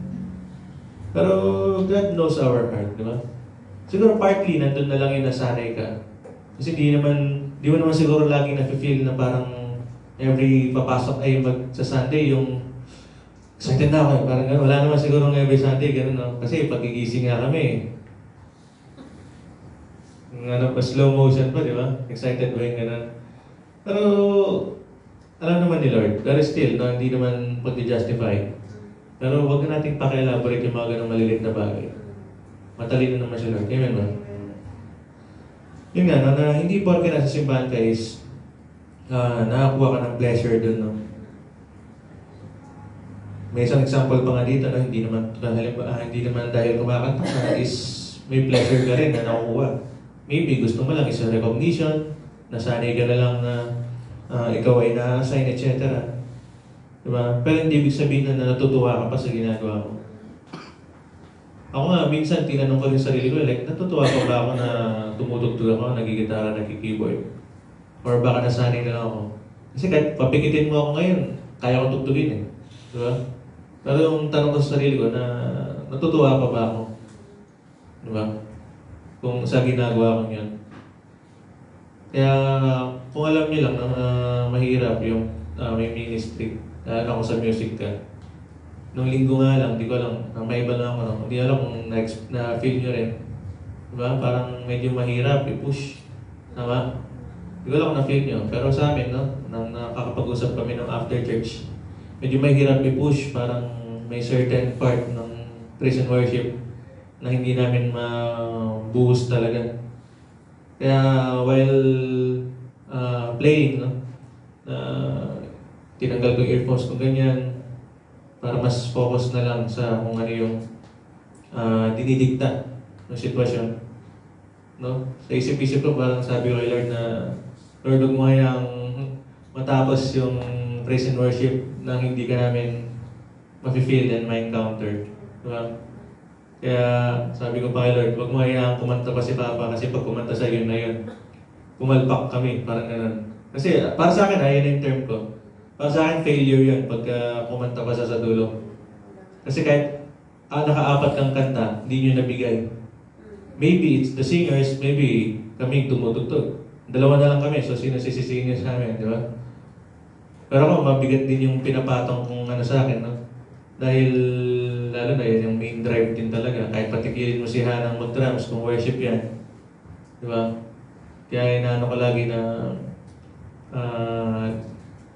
Pero God knows our heart, di ba? Siguro partly, nandun na lang yung nasanay ka. Kasi di mo naman siguro lagi na-feel na parang every papasok ay sa Sunday, yung excited na ako. Parang gano'n. Wala naman siguro every Sunday, gano'n, no? Kasi pagigising nga kami. Pa slow motion pa, di ba? Excited ba yung gano'n? Pero, alam naman ni Lord, pero still, no, hindi naman pag-justify. Pero huwag na natin paki-elaborate yung mga ganong maliliit na bagay. Matalino naman si Lord. Amen ba? Yun nga, no, na hindi porke nasa simbahan ka is nakakuha ka ng pleasure dun, no? May isang example pa nga dito, no? Hindi naman dahil kumakanta ka is may pleasure ka rin na nakukuha. Maybe gusto mo lang is recognition, nasanay ka na lang na ikaw ay na-assign, etc. Diba? Pero hindi ibig sabihin na natutuwa ka pa sa ginagawa mo. Ako nga, minsan tinanong ko rin sarili ko, like, natutuwa ko ba ako na tumutugtog ako, nagigitara, nagki-keyboard? Or baka nasanay na lang ako? Kasi kahit papikitin mo ako ngayon, kaya ko tugtugin eh. Diba? Pero yung tanong ko sa sarili ko na natutuwa pa ba ako? Diba? Kung sa ginagawa ko yun. Kaya kung alam niyo lang na mahirap yung may ministry, ako sa music ka. Nung linggo nga lang, di ko alam, may iba lang ako, no? Hindi alam kung na-feel nyo rin. Diba? Parang medyo mahirap i-push. Tama? Di ko alam kung na-feel nyo. Pero sa amin, no? Nang nakakapag-usap kami ng after church, medyo mahirap i-push. Parang may certain part ng praise and worship na hindi namin ma-boost talaga. Kaya while playing, no? Tinanggal ko yung earphones ko ganyan para mas focus na lang sa kung ano yung dinidikta ng sitwasyon. No? Sa isip-isip ko, parang sabi ko kay Lord na, Lord, huwag mo hayang matapos yung praise and worship na hindi ka namin ma-feel and ma-encounter. Diba? Kaya sabi ko pa kay Lord, huwag mo hayang kumanta pa si Papa kasi pag kumanta sa yun na yun, pumalpak kami, parang ganun. Kasi para sa akin, ayun yung term ko. Para sa akin, failure yun pagka kumanta pa sa dulo. Kasi kahit naka-4 kang kanta, hindi nyo nabigay. Maybe it's the singers, maybe kami tumutugtog. Dalawa na lang kami, so sino sisisihin niyo sa amin, di ba? Pero ako, mabigat din yung pinapatong kung ano sa akin, no? Dahil, lalo na yun, yung main drive din talaga. Kahit patigilin mo si Hanang mag-drums kung worship yan. Di ba? Kaya inaano ko lagi na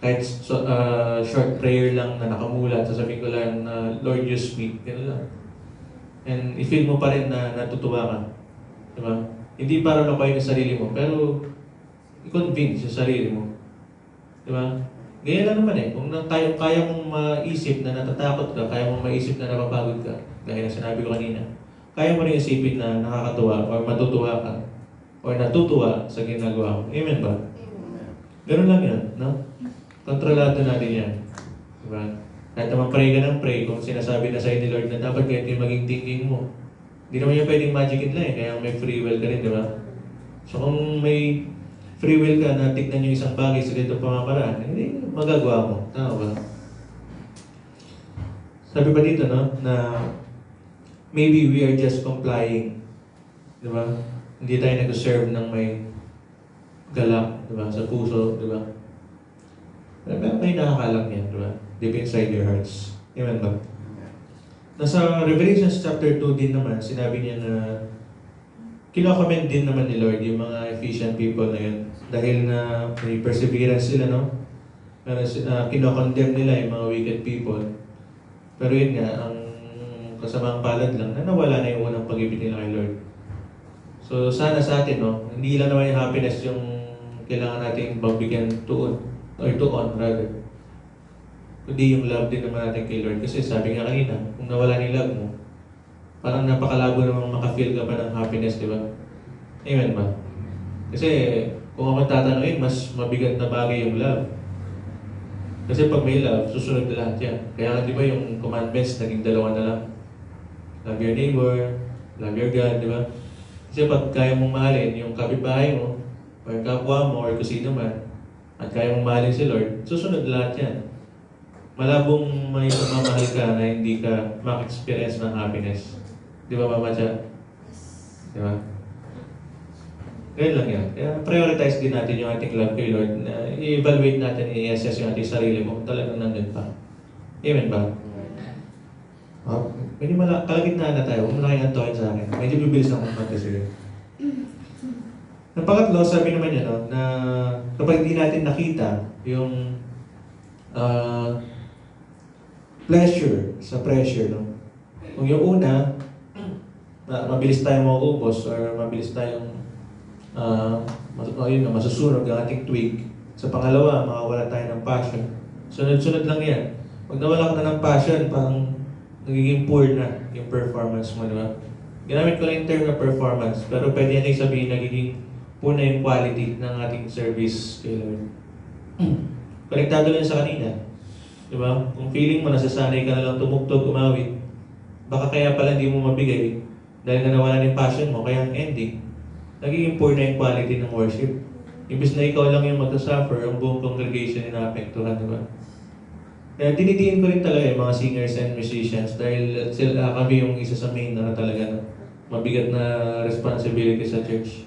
kahit short prayer lang na nakamulat, sasabihin ko lang na Lord, you speak. Ganun lang. And i-feel mo pa rin na natutuwa ka. Di ba? Hindi para lokohin yung sarili mo, pero i-convince yung sarili mo. Di ba? Ganyan lang naman eh. Kung kaya mong maisip na natatakot ka, kaya mong maisip na napapagod ka, gaya na sinabi ko kanina, kaya mo rin isipin na nakakatuwa or matutuwa ka or natutuwa sa ginagawa mo. Amen ba? Ganun lang yan, no? Kontrolado natin yan. Diba? Kahit naman pray ka ng pray, kung sinasabi na sa'yo ni Lord na dapat ganito yung maging thinking mo, hindi naman yung pwedeng magic in lang eh, kaya may free will ka rin, di ba? So kung may free will ka na tignan yung isang bagay sa ganitong pamamaraan, hindi magagawa mo. Tama ba? Sabi pa dito, no, na maybe we are just complying. Di ba? Hindi tayo nag-serve ng may galak, di ba? Sa puso, di ba? Pero may nakakalak niyan, di ba? Deep inside your hearts. Amen ba? Nasa Revelations chapter 2 din naman, sinabi niya na kino-commend din naman ni Lord yung mga Ephesian people na yun. Dahil na may perseverance sila, no? Pero kino-condemn nila yung mga wicked people. Pero yun nga, ang kasamang palad lang na nawala na yung unang pag-ibig nila kay Lord. So sana sa atin, no? Hindi lang naman yung happiness yung kailangan natin magbigyan tuon, or tuon rather. Kundi yung love din naman natin kay Lord. Kasi sabi nga kanina, kung nawala yung love mo, parang napakalabo namang makafeel ka pa ng happiness, di ba? Amen ba? Kasi kung ako tatanungin, mas mabigat na bagay yung love. Kasi pag may love, susunod na lahat yan. Kaya nga di ba yung commandments, naging dalawa na lang. Love your neighbor, love your God, di ba? Kasi pag kaya mong mahalin yung kapitbahay mo, or kapwa mo, or kusino man, at kaya mong mahalin si Lord, susunod lahat yan. Malabong may pagmamahal ka na hindi ka mak-experience ng happiness. Di ba, Mama Cha? Di ba? Ganyan lang yan. Kaya prioritize din natin yung ating love kay Lord. Na i-evaluate natin, i-assess yung ating sarili mo kung talagang nandun pa. Amen ba? Medyo kalagitnaan na tayo. Huwag mo na kayong antokin sa akin. Medyo bibilis akong mag-consider. Ang pangatlo, sabi naman niya, no, na kapag hindi natin nakita yung pleasure sa pressure, no? Kung yung una, mabilis tayong maubos or mabilis tayong masusunog ang ating twig. Sa pangalawa, makawala tayo ng passion. Sunod-sunod lang yan. Pag nawala ka na ng passion, parang nagiging poor na yung performance mo, di ba? Ginamit ko lang yung term na performance, pero pwede natin sabihin nagiging poor na yung quality ng ating service kay Lord. Konektado lang sa kanina. Di ba? Kung feeling mo nasasanay ka na lang tumugtog, umawit, baka kaya pala hindi mo mabigay dahil na nawala yung passion mo, kaya ang ending, nagiging poor na yung quality ng worship. Imbis na ikaw lang yung mag-suffer, ang buong congregation yung naapektuhan, di ba? Kaya dinidiin ko rin talaga yung mga singers and musicians dahil sila kami yung isa sa main na talaga na mabigat na responsibility sa church.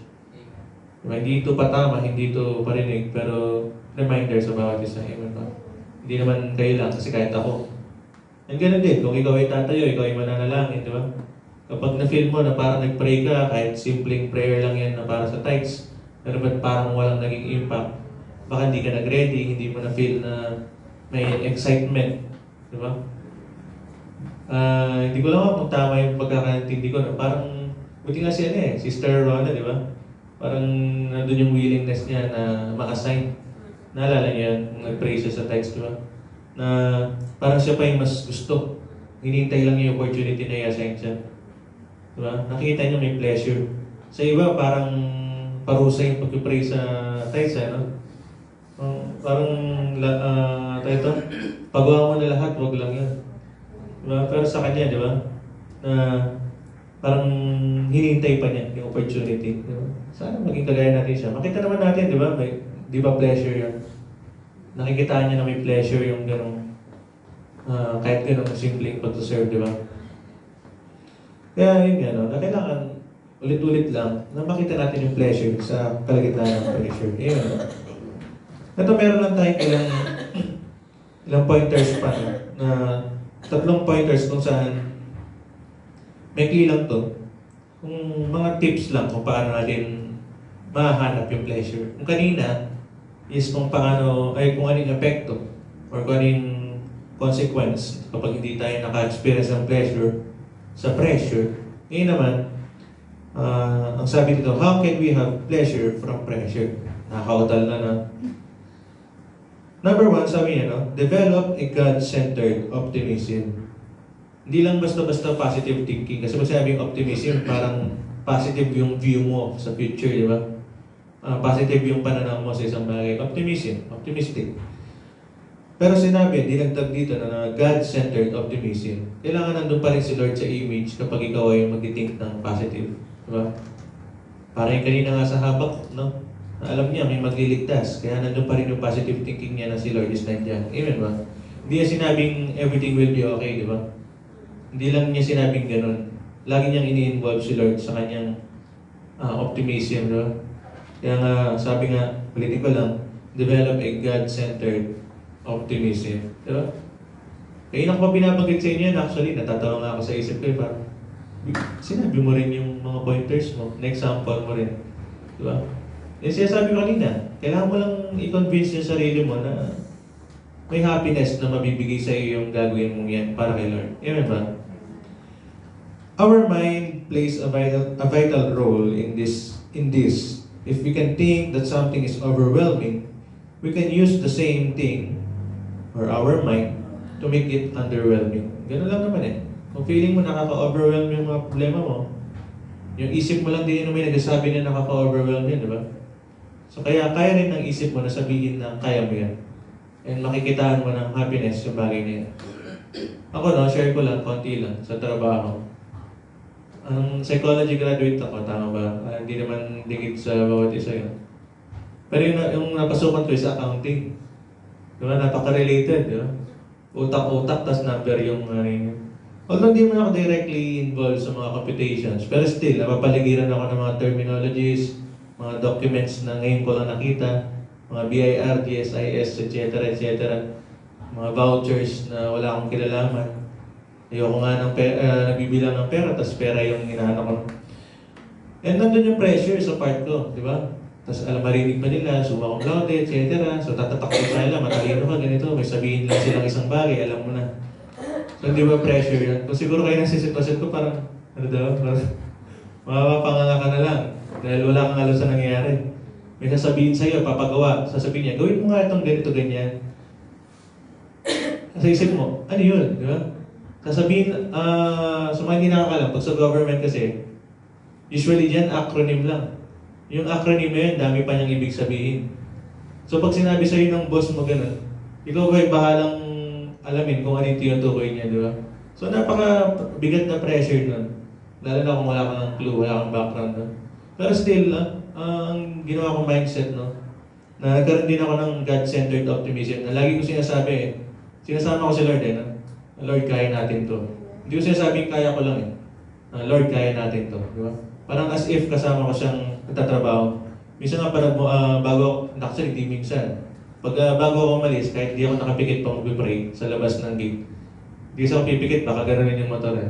Diba? Hindi ito patama, hindi ito parinig, pero reminder sa bawat isa. Hindi naman kayo lang, kasi kahit ako. And ganun din, kung ikaw ay tatayo, ikaw ay mananalangin, di ba? Kapag na-feel mo na parang nag-pray ka, kahit simpleng prayer lang yan na para sa tithes, pero ba't parang walang naging impact? Baka hindi ka nag-ready, hindi mo na-feel na may excitement, di ba? Hindi ko lang kung tama yung pagkakaintindi ko na parang, buti nga siya Sister Rona, di ba? Parang nandun yung willingness niya na ma-assign. Naalala niya kung nag-pray siya sa text, di ba? Na parang siya pa yung mas gusto. Hinihintay lang yung opportunity na i-assign siya. Di ba? Nakikita niya may pleasure. Sa iba, parang parusa yung pag-pray sa text, no? Parang, pagawa mo na lahat, wag lang yan. Di ba? Pero sa kanya, di ba? Na parang hinihintay pa niya yung opportunity. Di ba? Sana maging kagaya natin siya. Makita naman natin, di ba? May, di ba pleasure yun? Nakikita niya na may pleasure yung gano'ng kahit gano'ng simpleng pag-serve, di ba? Kaya yun na kailangan ulit-ulit lang, na makita natin yung pleasure sa kalagitnaan ng pressure. Ayun. Ito meron lang tayong ilang pointers pa, no? Na 3 pointers kung saan may lang to. Kung mga tips lang kung paano natin mahanap yung pleasure. Kung kanina is kung paano, ay kung anong epekto or kung anong consequence kapag hindi tayo naka-experience ng pleasure sa pressure. Ngayon naman, ang sabi dito, how can we have pleasure from pressure? Nakakautal na. Number 1, sabi niya, no? Develop a God-centered optimism. Hindi lang basta-basta positive thinking. Kasi pag sinabing optimism, parang positive yung view mo sa future, di ba? Positive yung pananaw mo sa isang bagay. Optimistic. Pero sinabi, dinagdag dito na God-centered optimism. Kailangan nandun pa rin si Lord sa image kapag ikaw ay mag-think ng positive. Diba? Parang yung kanina nga sa habak, no? Alam niya, may magliligtas. Kaya nandun pa rin yung positive thinking niya na si Lord is nandiyan. Amen ba? Hindi niya sinabing everything will be okay, di ba? Hindi lang niya sinabing ganun. Lagi niyang ini-involve si Lord sa kanyang optimism, di ba? Kaya nga, sabi nga, ulitin ko lang, develop a God-centered optimism. Diba? Kaya na ko pa binabanggit sa inyo yan, actually, natatawa nga ako sa isip ko, parang, sinabi mo rin yung mga pointers mo, na-example mo rin. Diba? Yung sinasabi ko kanina, kailangan mo lang i-convince yung sarili mo na may happiness na mabibigay sa iyo yung gagawin mong yan para kay Lord. Amen ba? Our mind plays a vital role in this. If we can think that something is overwhelming, we can use the same thing or our mind to make it underwhelming. Ganun lang naman eh. Kung feeling mo nakaka-overwhelm yung mga problema mo, yung isip mo lang din yung may nagsasabi na nakaka-overwhelm yan, di ba? So kaya rin ng isip mo na sabihin na kaya mo yan. And makikitaan mo ng happiness yung bagay na yan. Ako no, share ko lang, konti lang, sa trabaho. Ang psychology graduate ako, tama ba? Hindi naman dikit sa bawat isa yun. Pero yung napasukan ko is accounting. Diba? Napaka-related, di ba? Utak-utak, tas number yung although hindi man ako directly involved sa mga computations, pero still, napapaligiran ako ng mga terminologies, mga documents na ngayon ko lang nakita, mga BIR, GSIS, etc., etc., mga vouchers na wala akong kilalaman. Ayoko nga ng nagbibilang ng pera, tas pera yung hinahanap ko. And nandun yung pressure sa part ko, di ba? Tapos marinig pa nila, suma cum laude, etc. So tatatakot pa nila, matalino ka, ganito, may sabihin lang silang isang bagay, alam mo na. So di ba pressure yun? Kung siguro kayo nasa sitwasyon ko, parang, ano daw, mapapanganga ka na lang. Dahil wala kang alam sa nangyayari. May sasabihin sa'yo, papagawa, sasabihin niya, gawin mo nga itong ganito, ganyan. Sa isip mo, ano yun, di ba? Sasabihin, sa mga hindi nakakalam, pag sa government kasi, usually dyan, acronym lang. Yung acronym na yun, dami pa niyang ibig sabihin. So pag sinabi sa'yo ng boss mo ganun, ikaw ba'y bahalang alamin kung ano yung tinutukoy niya, di ba? So napaka-bigat na pressure nun. Lalo na kung wala kang clue, wala kang background nun. Pero still, ang ginawa kong mindset, no? Na nagkaroon din ako ng God-centered optimism na lagi ko sinasabi, sinasama ko si Lord no? Lord, kaya natin to. Hindi ko sinasabing kaya ko lang eh. Lord, kaya natin to. Di ba? Parang as if kasama ko siyang nagtatrabaho. Minsan nga parang bago, actually di minsan. Pag bago ako umalis, kahit di ako nakapikit pa mag-pray sa labas ng gate, di sa ako pipikit, baka gano'n yung motor eh.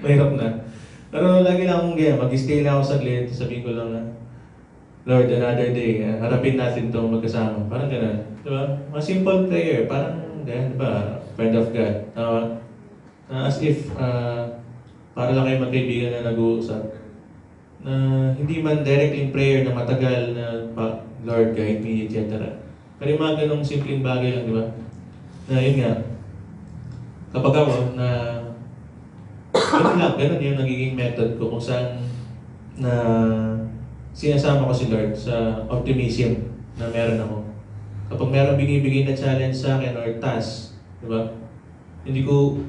Mahirap na. Pero lagi lang akong gaya, mag-stay lang ako saglit, sabihin ko lang na, Lord, another day, harapin natin itong magkasama. Parang gano'n. Di ba? Mga simple prayer, parang, di ba, friend of God. As if, para lang kayo magkaibigan na nag-uusap. Na hindi man directly prayer na matagal na Lord, guide me, etc. Pero yung mga ganong simpleng bagay lang, di ba? Na yun nga, kapag ako na ganun yung nagiging method ko kung saan na sinasama ko si Lord sa optimism na meron ako. Kapag meron binibigay na challenge sa akin or task, di ba? Hindi ko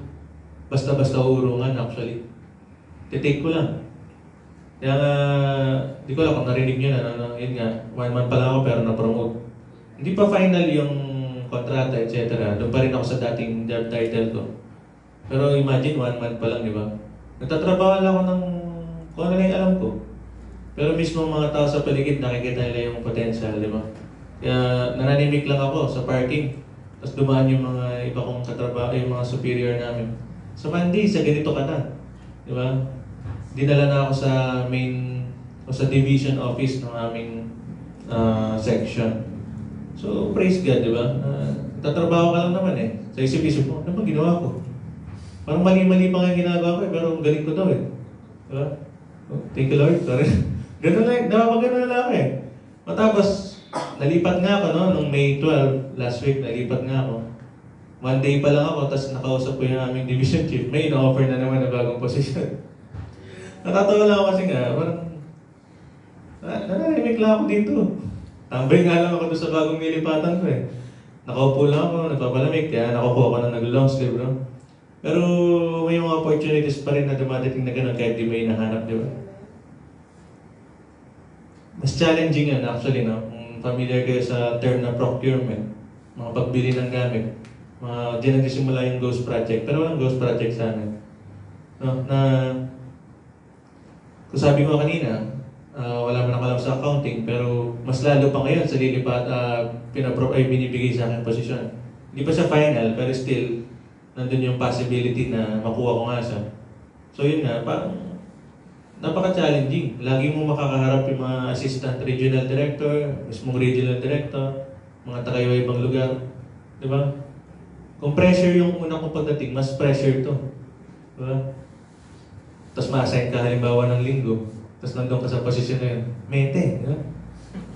basta-basta uurungan actually. Titake ko lang. Kaya nga, di ko alam kung narinig nyo na, yun nga, 1 month pa lang ako pero na-promote. Hindi pa final yung kontrata, etc. Doon pa rin ako sa dating job title ko. Pero imagine, 1 month pa lang, di ba? Nagtatrabaho lang ako ng kung ano lang yung alam ko. Pero mismo mga tao sa paligid, nakikita nila yung potential, di ba? Kaya nananimik lang ako sa parking. Tapos dumaan yung mga iba kong katrabaho, yung mga superior namin. Sa Monday, sa ganito ka na. Di ba? Dinala na ako sa main, o sa division office ng aming section. So, praise God, di ba? Tatrabaho ka lang naman eh. Sa isip-isip mo, ano ba ginawa ko? Parang mali-mali pa nga yung ginagawa ko eh, pero ang galing ko daw eh. Di ba? Oh, thank you Lord. Sorry. Ganun lang, napapagano na lang ako eh. Matapos, nalipat nga ako no, nung May 12, last week, nalipat nga ako. Monday pa lang ako, tapos nakausap ko yung aming division chief. May ina-offer na naman na bagong position. Natatawa lang ako kasi nga, parang, nananimik lang ako dito. Tambay nga lang ako doon sa bagong nilipatan ko eh. Nakaupo lang ako, nagpapalamig, kaya nakukuha ko na nag-long sleeve, no? Pero may mga opportunities pa rin na dumadating na gano'n kahit di mo hinahanap, di ba? Mas challenging yan actually, no? Kung familiar kayo sa term na procurement, mga pagbili ng gamit, diyan nagsisimula yung ghost project. Pero walang ghost project sa amin. No? Na, kung sabi ko kanina, wala man ako alam sa accounting, pero mas lalo pa ngayon sa lilipat, binibigay sa akin posisyon. Hindi pa siya final, pero still, nandun yung possibility na makuha ko nga siya. So yun nga, parang napaka-challenging. Lagi mo makakaharap yung mga assistant regional director, mismong regional director, mga taga-ibang lugar. Di ba? Kung pressure yung unang kong pagdating, mas pressure to. Di ba? Tapos ma-assign ka halimbawa ng linggo, tapos nandun ka sa posisyon na yun, mete. Di ba?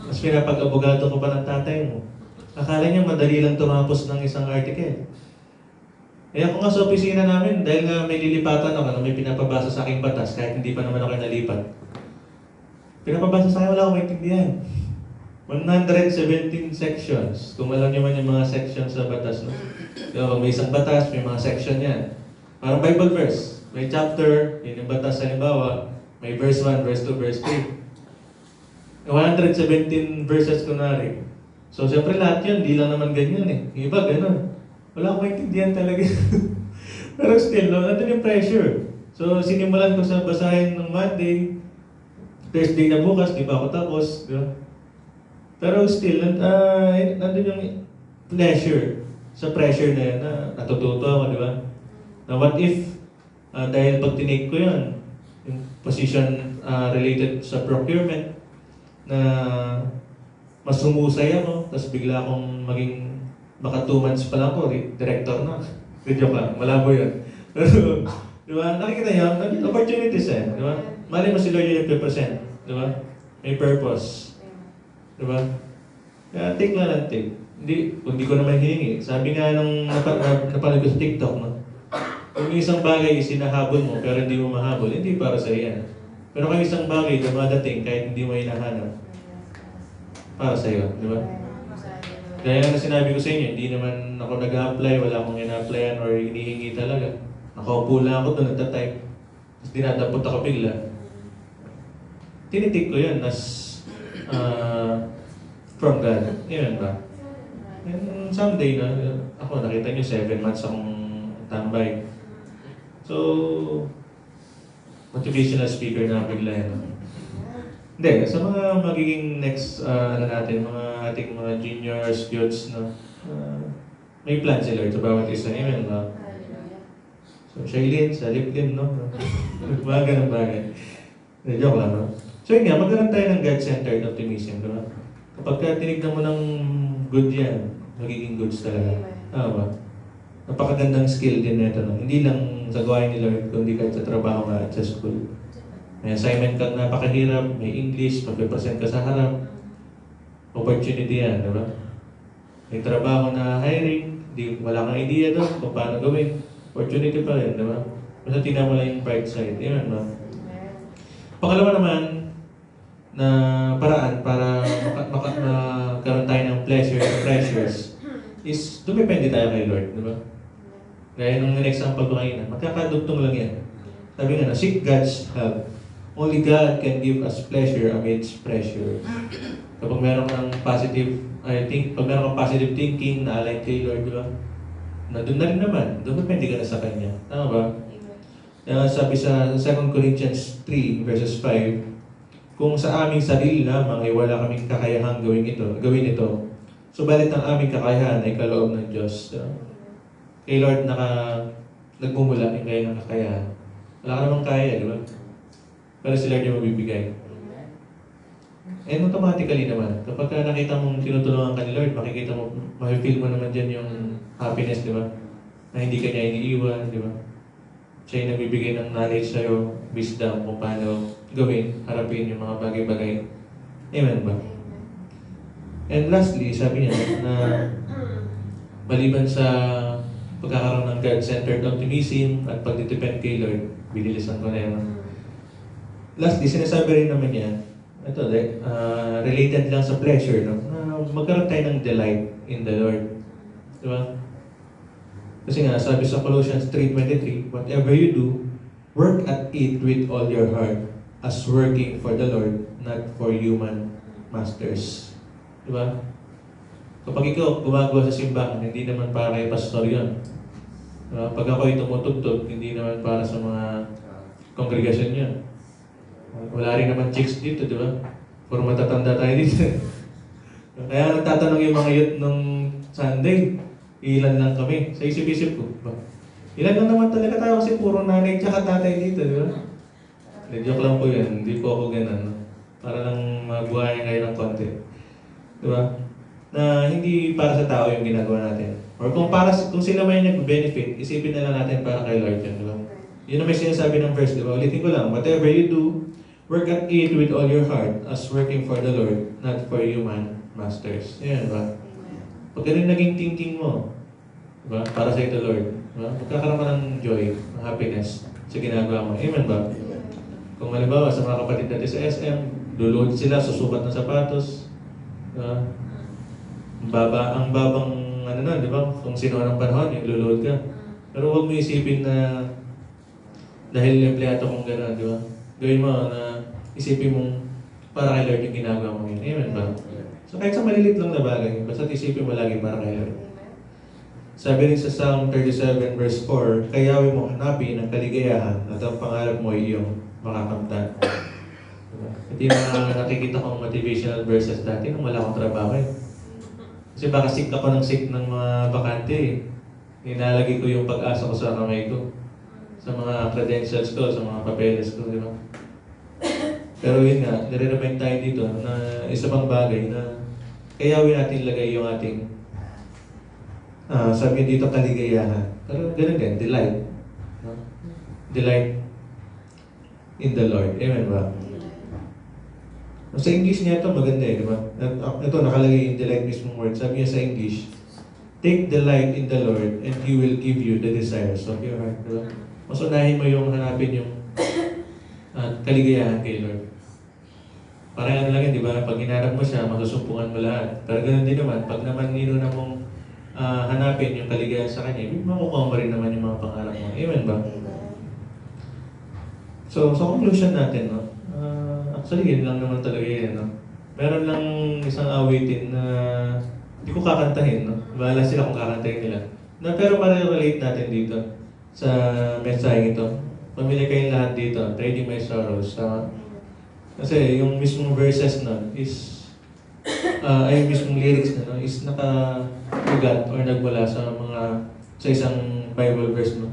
Mas pinapag-abogado ko pa ng tatay mo. Akala niya madali lang tumapos ng isang article. Kaya kung nga sa opisina namin, dahil nga may lilipatan ako na may pinapabasa sa aking batas, kahit hindi pa naman ako nalipat. Pinapabasa sa akin, wala akong maintindihan. 117 sections. Kung alam niyo man yung mga sections sa batas, no? Diba, may isang batas, may mga section yan. Parang Bible verse. May chapter, yun yung batas halimbawa, may verse 1, verse 2, verse 3. 117 verses kunwari. So, siyempre lahat yun, di lang naman ganyan eh. Yung iba, ganun. Wala akong maintindihan talaga. Pero still, no, nandun yung pressure. So, sinimulan ko sa basahin ng Monday, Thursday na bukas, di pa ako tapos. Diba? Pero still, nandun yung pleasure sa pressure na yan, na natututo ako, di ba? Na what if, dahil pag tinake ko yun, yung position related sa procurement, na mas humusay ako, tapos bigla akong maging baka 2 months pa lang po, director na. Joke lang, malabo yun. Pero, di ba, nakikita nyo, opportunities eh, di ba? Mali mo si Lord yung nagpe-present, di ba? May purpose. Di ba? Kaya take lang lang take. Hindi ko naman hiningi. Sabi nga nung napanood ko sa TikTok, no? Kung isang bagay sinahabol mo, pero hindi mo mahabol, hindi para sa iyan. Pero kung isang bagay dumadating kahit hindi mo hinahanap, para sa iyo, di ba? Kaya na sinabi ko sa inyo, hindi naman ako nag-a-apply, wala akong ina-applyan or hinihingi talaga. Nakaupo lang ako doon, nagtatype. Tapos dinadapot ako bigla. Tinitik ko yun as from God. Yun ba? And someday, na ako nakita nyo, 7 months akong tambay. So, motivational speaker na bigla yan. Hindi, sa mga magiging next natin, mga ating mga juniors, youths, no? May plan sila sa bawat isa. Amen, no? So, Shailene, sa Liplin, no? Mga ganang bagay. Joke lang, no? So, yun nga, magkaroon tayo ng God-centered optimism, di ba? Kapag tinignan mo ng good yan, magiging goods talaga. Tama ba? Napakagandang skill din nito, no? Hindi lang sa gawain ni Lord, kundi kahit sa trabaho nga at sa school. May assignment kang napakahirap, may English, mag-present ka sa harap. Opportunity yan, di ba? May trabaho na hiring, wala kang idea doon kung paano gawin. Opportunity pa rin, di ba? Basta tingnan mo lang yung bright side. Yan, no? Pangalawa naman, na paraan para magkaroon tayo ng pleasure and pressures is dumepende tayo kay Lord, di ba? Gaya nung example ko kanina, magkakadugtong lang yan. Sabi nga na, seek God's help. Only God can give us pleasure amidst pressure. Kapag meron kang positive, pag meron kang positive thinking na align kay Lord, di ba? Na doon na rin naman, doon depende ka na sa Kanya. Tama ba? Sabi sa 2 Corinthians 3 verses 5, kung sa aming sarili lamang ay wala kaming kakayahang gawin ito, subalit ang aming kakayahan ay kaloob ng Diyos. Kay Lord nagmumula yung kaya ng kakayahan. Wala ka namang kaya, di ba? Pero si Lord yung mabibigay. And automatically naman, kapag nakita mong tinutulungan ka ni Lord, makikita mo, ma-feel mo naman dyan yung happiness, di ba? Na hindi ka niya iniiwan, di ba? Siya yung nagbibigay ng knowledge sa'yo, wisdom kung paano gawin, harapin yung mga bagay-bagay. Amen ba? And lastly, sabi niya na maliban sa pagkakaroon ng God-centered optimism at pagdidepend kay Lord, binilisan ko na yan. Lastly, sinasabi rin naman niya, ito, related lang sa pleasure, no? Na magkaroon tayo ng delight in the Lord. Di ba? Kasi nga, sabi sa Colossians 3:23, whatever you do, work at it with all your heart, as working for the Lord, not for human masters. Di ba? Kapag ikaw gumagawa sa simbahan, hindi naman para kay pastor yun. Diba? Pag ako'y tumutugtog, hindi naman para sa mga kongregasyon yun. Wala rin naman chicks dito, di ba? Puro matatanda tayo dito. Kaya nagtatanong yung mga youth nung Sunday, ilan lang kami. Sa isip-isip ko, ba? Ilan lang naman talaga tayo kasi puro nanay tsaka tatay dito, di ba? Joke lang po yan, hindi po ako ganun. No? Para lang mabuhayan kayo ng konti. Di ba? Na hindi para sa tao yung ginagawa natin. Or kung sila may nag-benefit, isipin na lang natin para kay Lord yan, di ba? Yun ang may sinasabi ng verse, di ba? Ulitin ko lang, whatever you do, work at it with all your heart as working for the Lord, not for human masters. Yan, ba? Pag ganun naging thinking mo, diba? Para sa ito, Lord, diba? Magkakaroon ka ng joy, ng happiness sa ginagawa mo. Amen ba? Kung halimbawa sa mga kapatid natin sa SM, luluhod sila, susukat ng sapatos. Diba? Ang babang, di ba? Kung sino ng panahon, yung luluhod ka. Pero huwag mo isipin na dahil empleyado kong gano'n, di ba? Gawin mo na isipin mong para kay Lord yung ginagawa mo yun. Amen ba? So kahit sa malilit lang na bagay, basta isipin mo lagi para kay Lord. Sabi rin sa Psalm 37 verse 4, kayawin mo hanapin ang kaligayahan at ang pangarap mo ay iyong makakamtan. Diba? Ito yung mga nakikita kong motivational verses dati nung wala akong trabaho eh. Kasi baka sick ako ng sick ng mga bakante eh. Inalagay ko yung pag-asa ko sa kamay ko. Sa mga credentials ko, sa mga papeles ko, di ba? Pero yun nga, nire-remind tayo dito na isa pang bagay na kayawin natin lagay yung ating sabi dito kaligayahan. Pero ganun din, delight. No? Delight in the Lord. Amen ba? Sa English niya ito, maganda eh, di ba? Ito, nakalagay yung delight mismong word. Sabi niya sa English, take delight in the Lord and He will give you the desires of your heart. Di ba? Mas unahin mo yung hanapin yung kaligayahan kay Lord. Parang ano lang yan, di ba? Pag hinarap mo siya, masusumpungan mo lahat. Pero ganoon din naman, pag naman na mong hanapin yung kaligayahan sa Kanya, makukuha mo rin naman yung mga pangarap mo. Amen ba? So, sa conclusion natin, no? Actually, yun lang naman talaga yun, no? Meron lang isang awitin na hindi ko kakantahin, no? Bahala sila kung kakantahin nila. Pero relate natin dito sa mensahe ito. Pamilya kayong lahat dito, Trading My Sorrows. Kasi yung mismong verses nun is, ay yung mismong lyrics na no, is nakaugat or nagmula sa sa isang Bible verse no.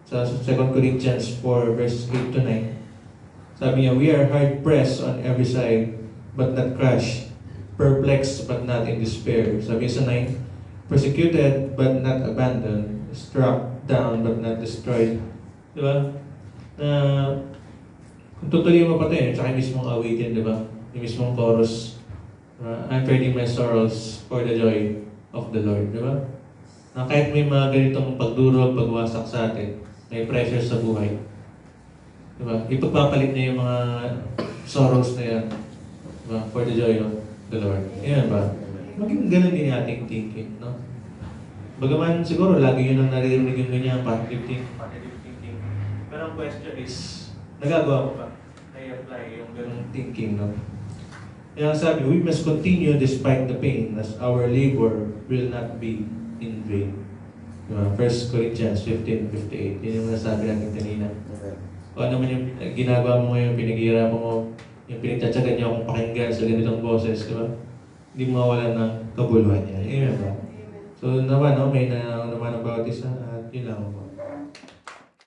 Sa 2 Corinthians 4 verse 8 to 9. Sabi niya, we are hard pressed on every side, but not crushed. Perplexed, but not in despair. Sabi niya sa 9, persecuted, but not abandoned. Struck down, but not destroyed. Di ba? Kung tutuloy mo pa ito yun, tsaka yung mismong awitin, di ba? Yung mismong chorus. I'm trading my sorrows for the joy of the Lord, di ba? Na kahit may mga ganitong pagdurog, pagwasak sa atin, may pressure sa buhay. Di ba? Ipagpapalit niya yung mga sorrows na yan, di ba? For the joy of the Lord. Yan ba? Maging ganun din yung ating thinking, no? Bagaman siguro lagi yun ang naririnig yung ganyan, positive thinking. Pero ang question is, nagagawa mo ba? I-apply yung ganung thinking, no? Kaya sabi, we must continue despite the pain as our labor will not be in vain. Diba? 1 Corinthians 15:58. Yun yung nasabi natin kanina. Okay. O ano man yung ginagawa mo ngayon, pinaghihirapan mo, yung pinagtsatsagan niya akong pakinggan sa ganitong boses, di ba? Hindi mo mawalan ng kabuluhan niya. Amen ba? So naman, no, may naman ang bawat isa at yun lang po.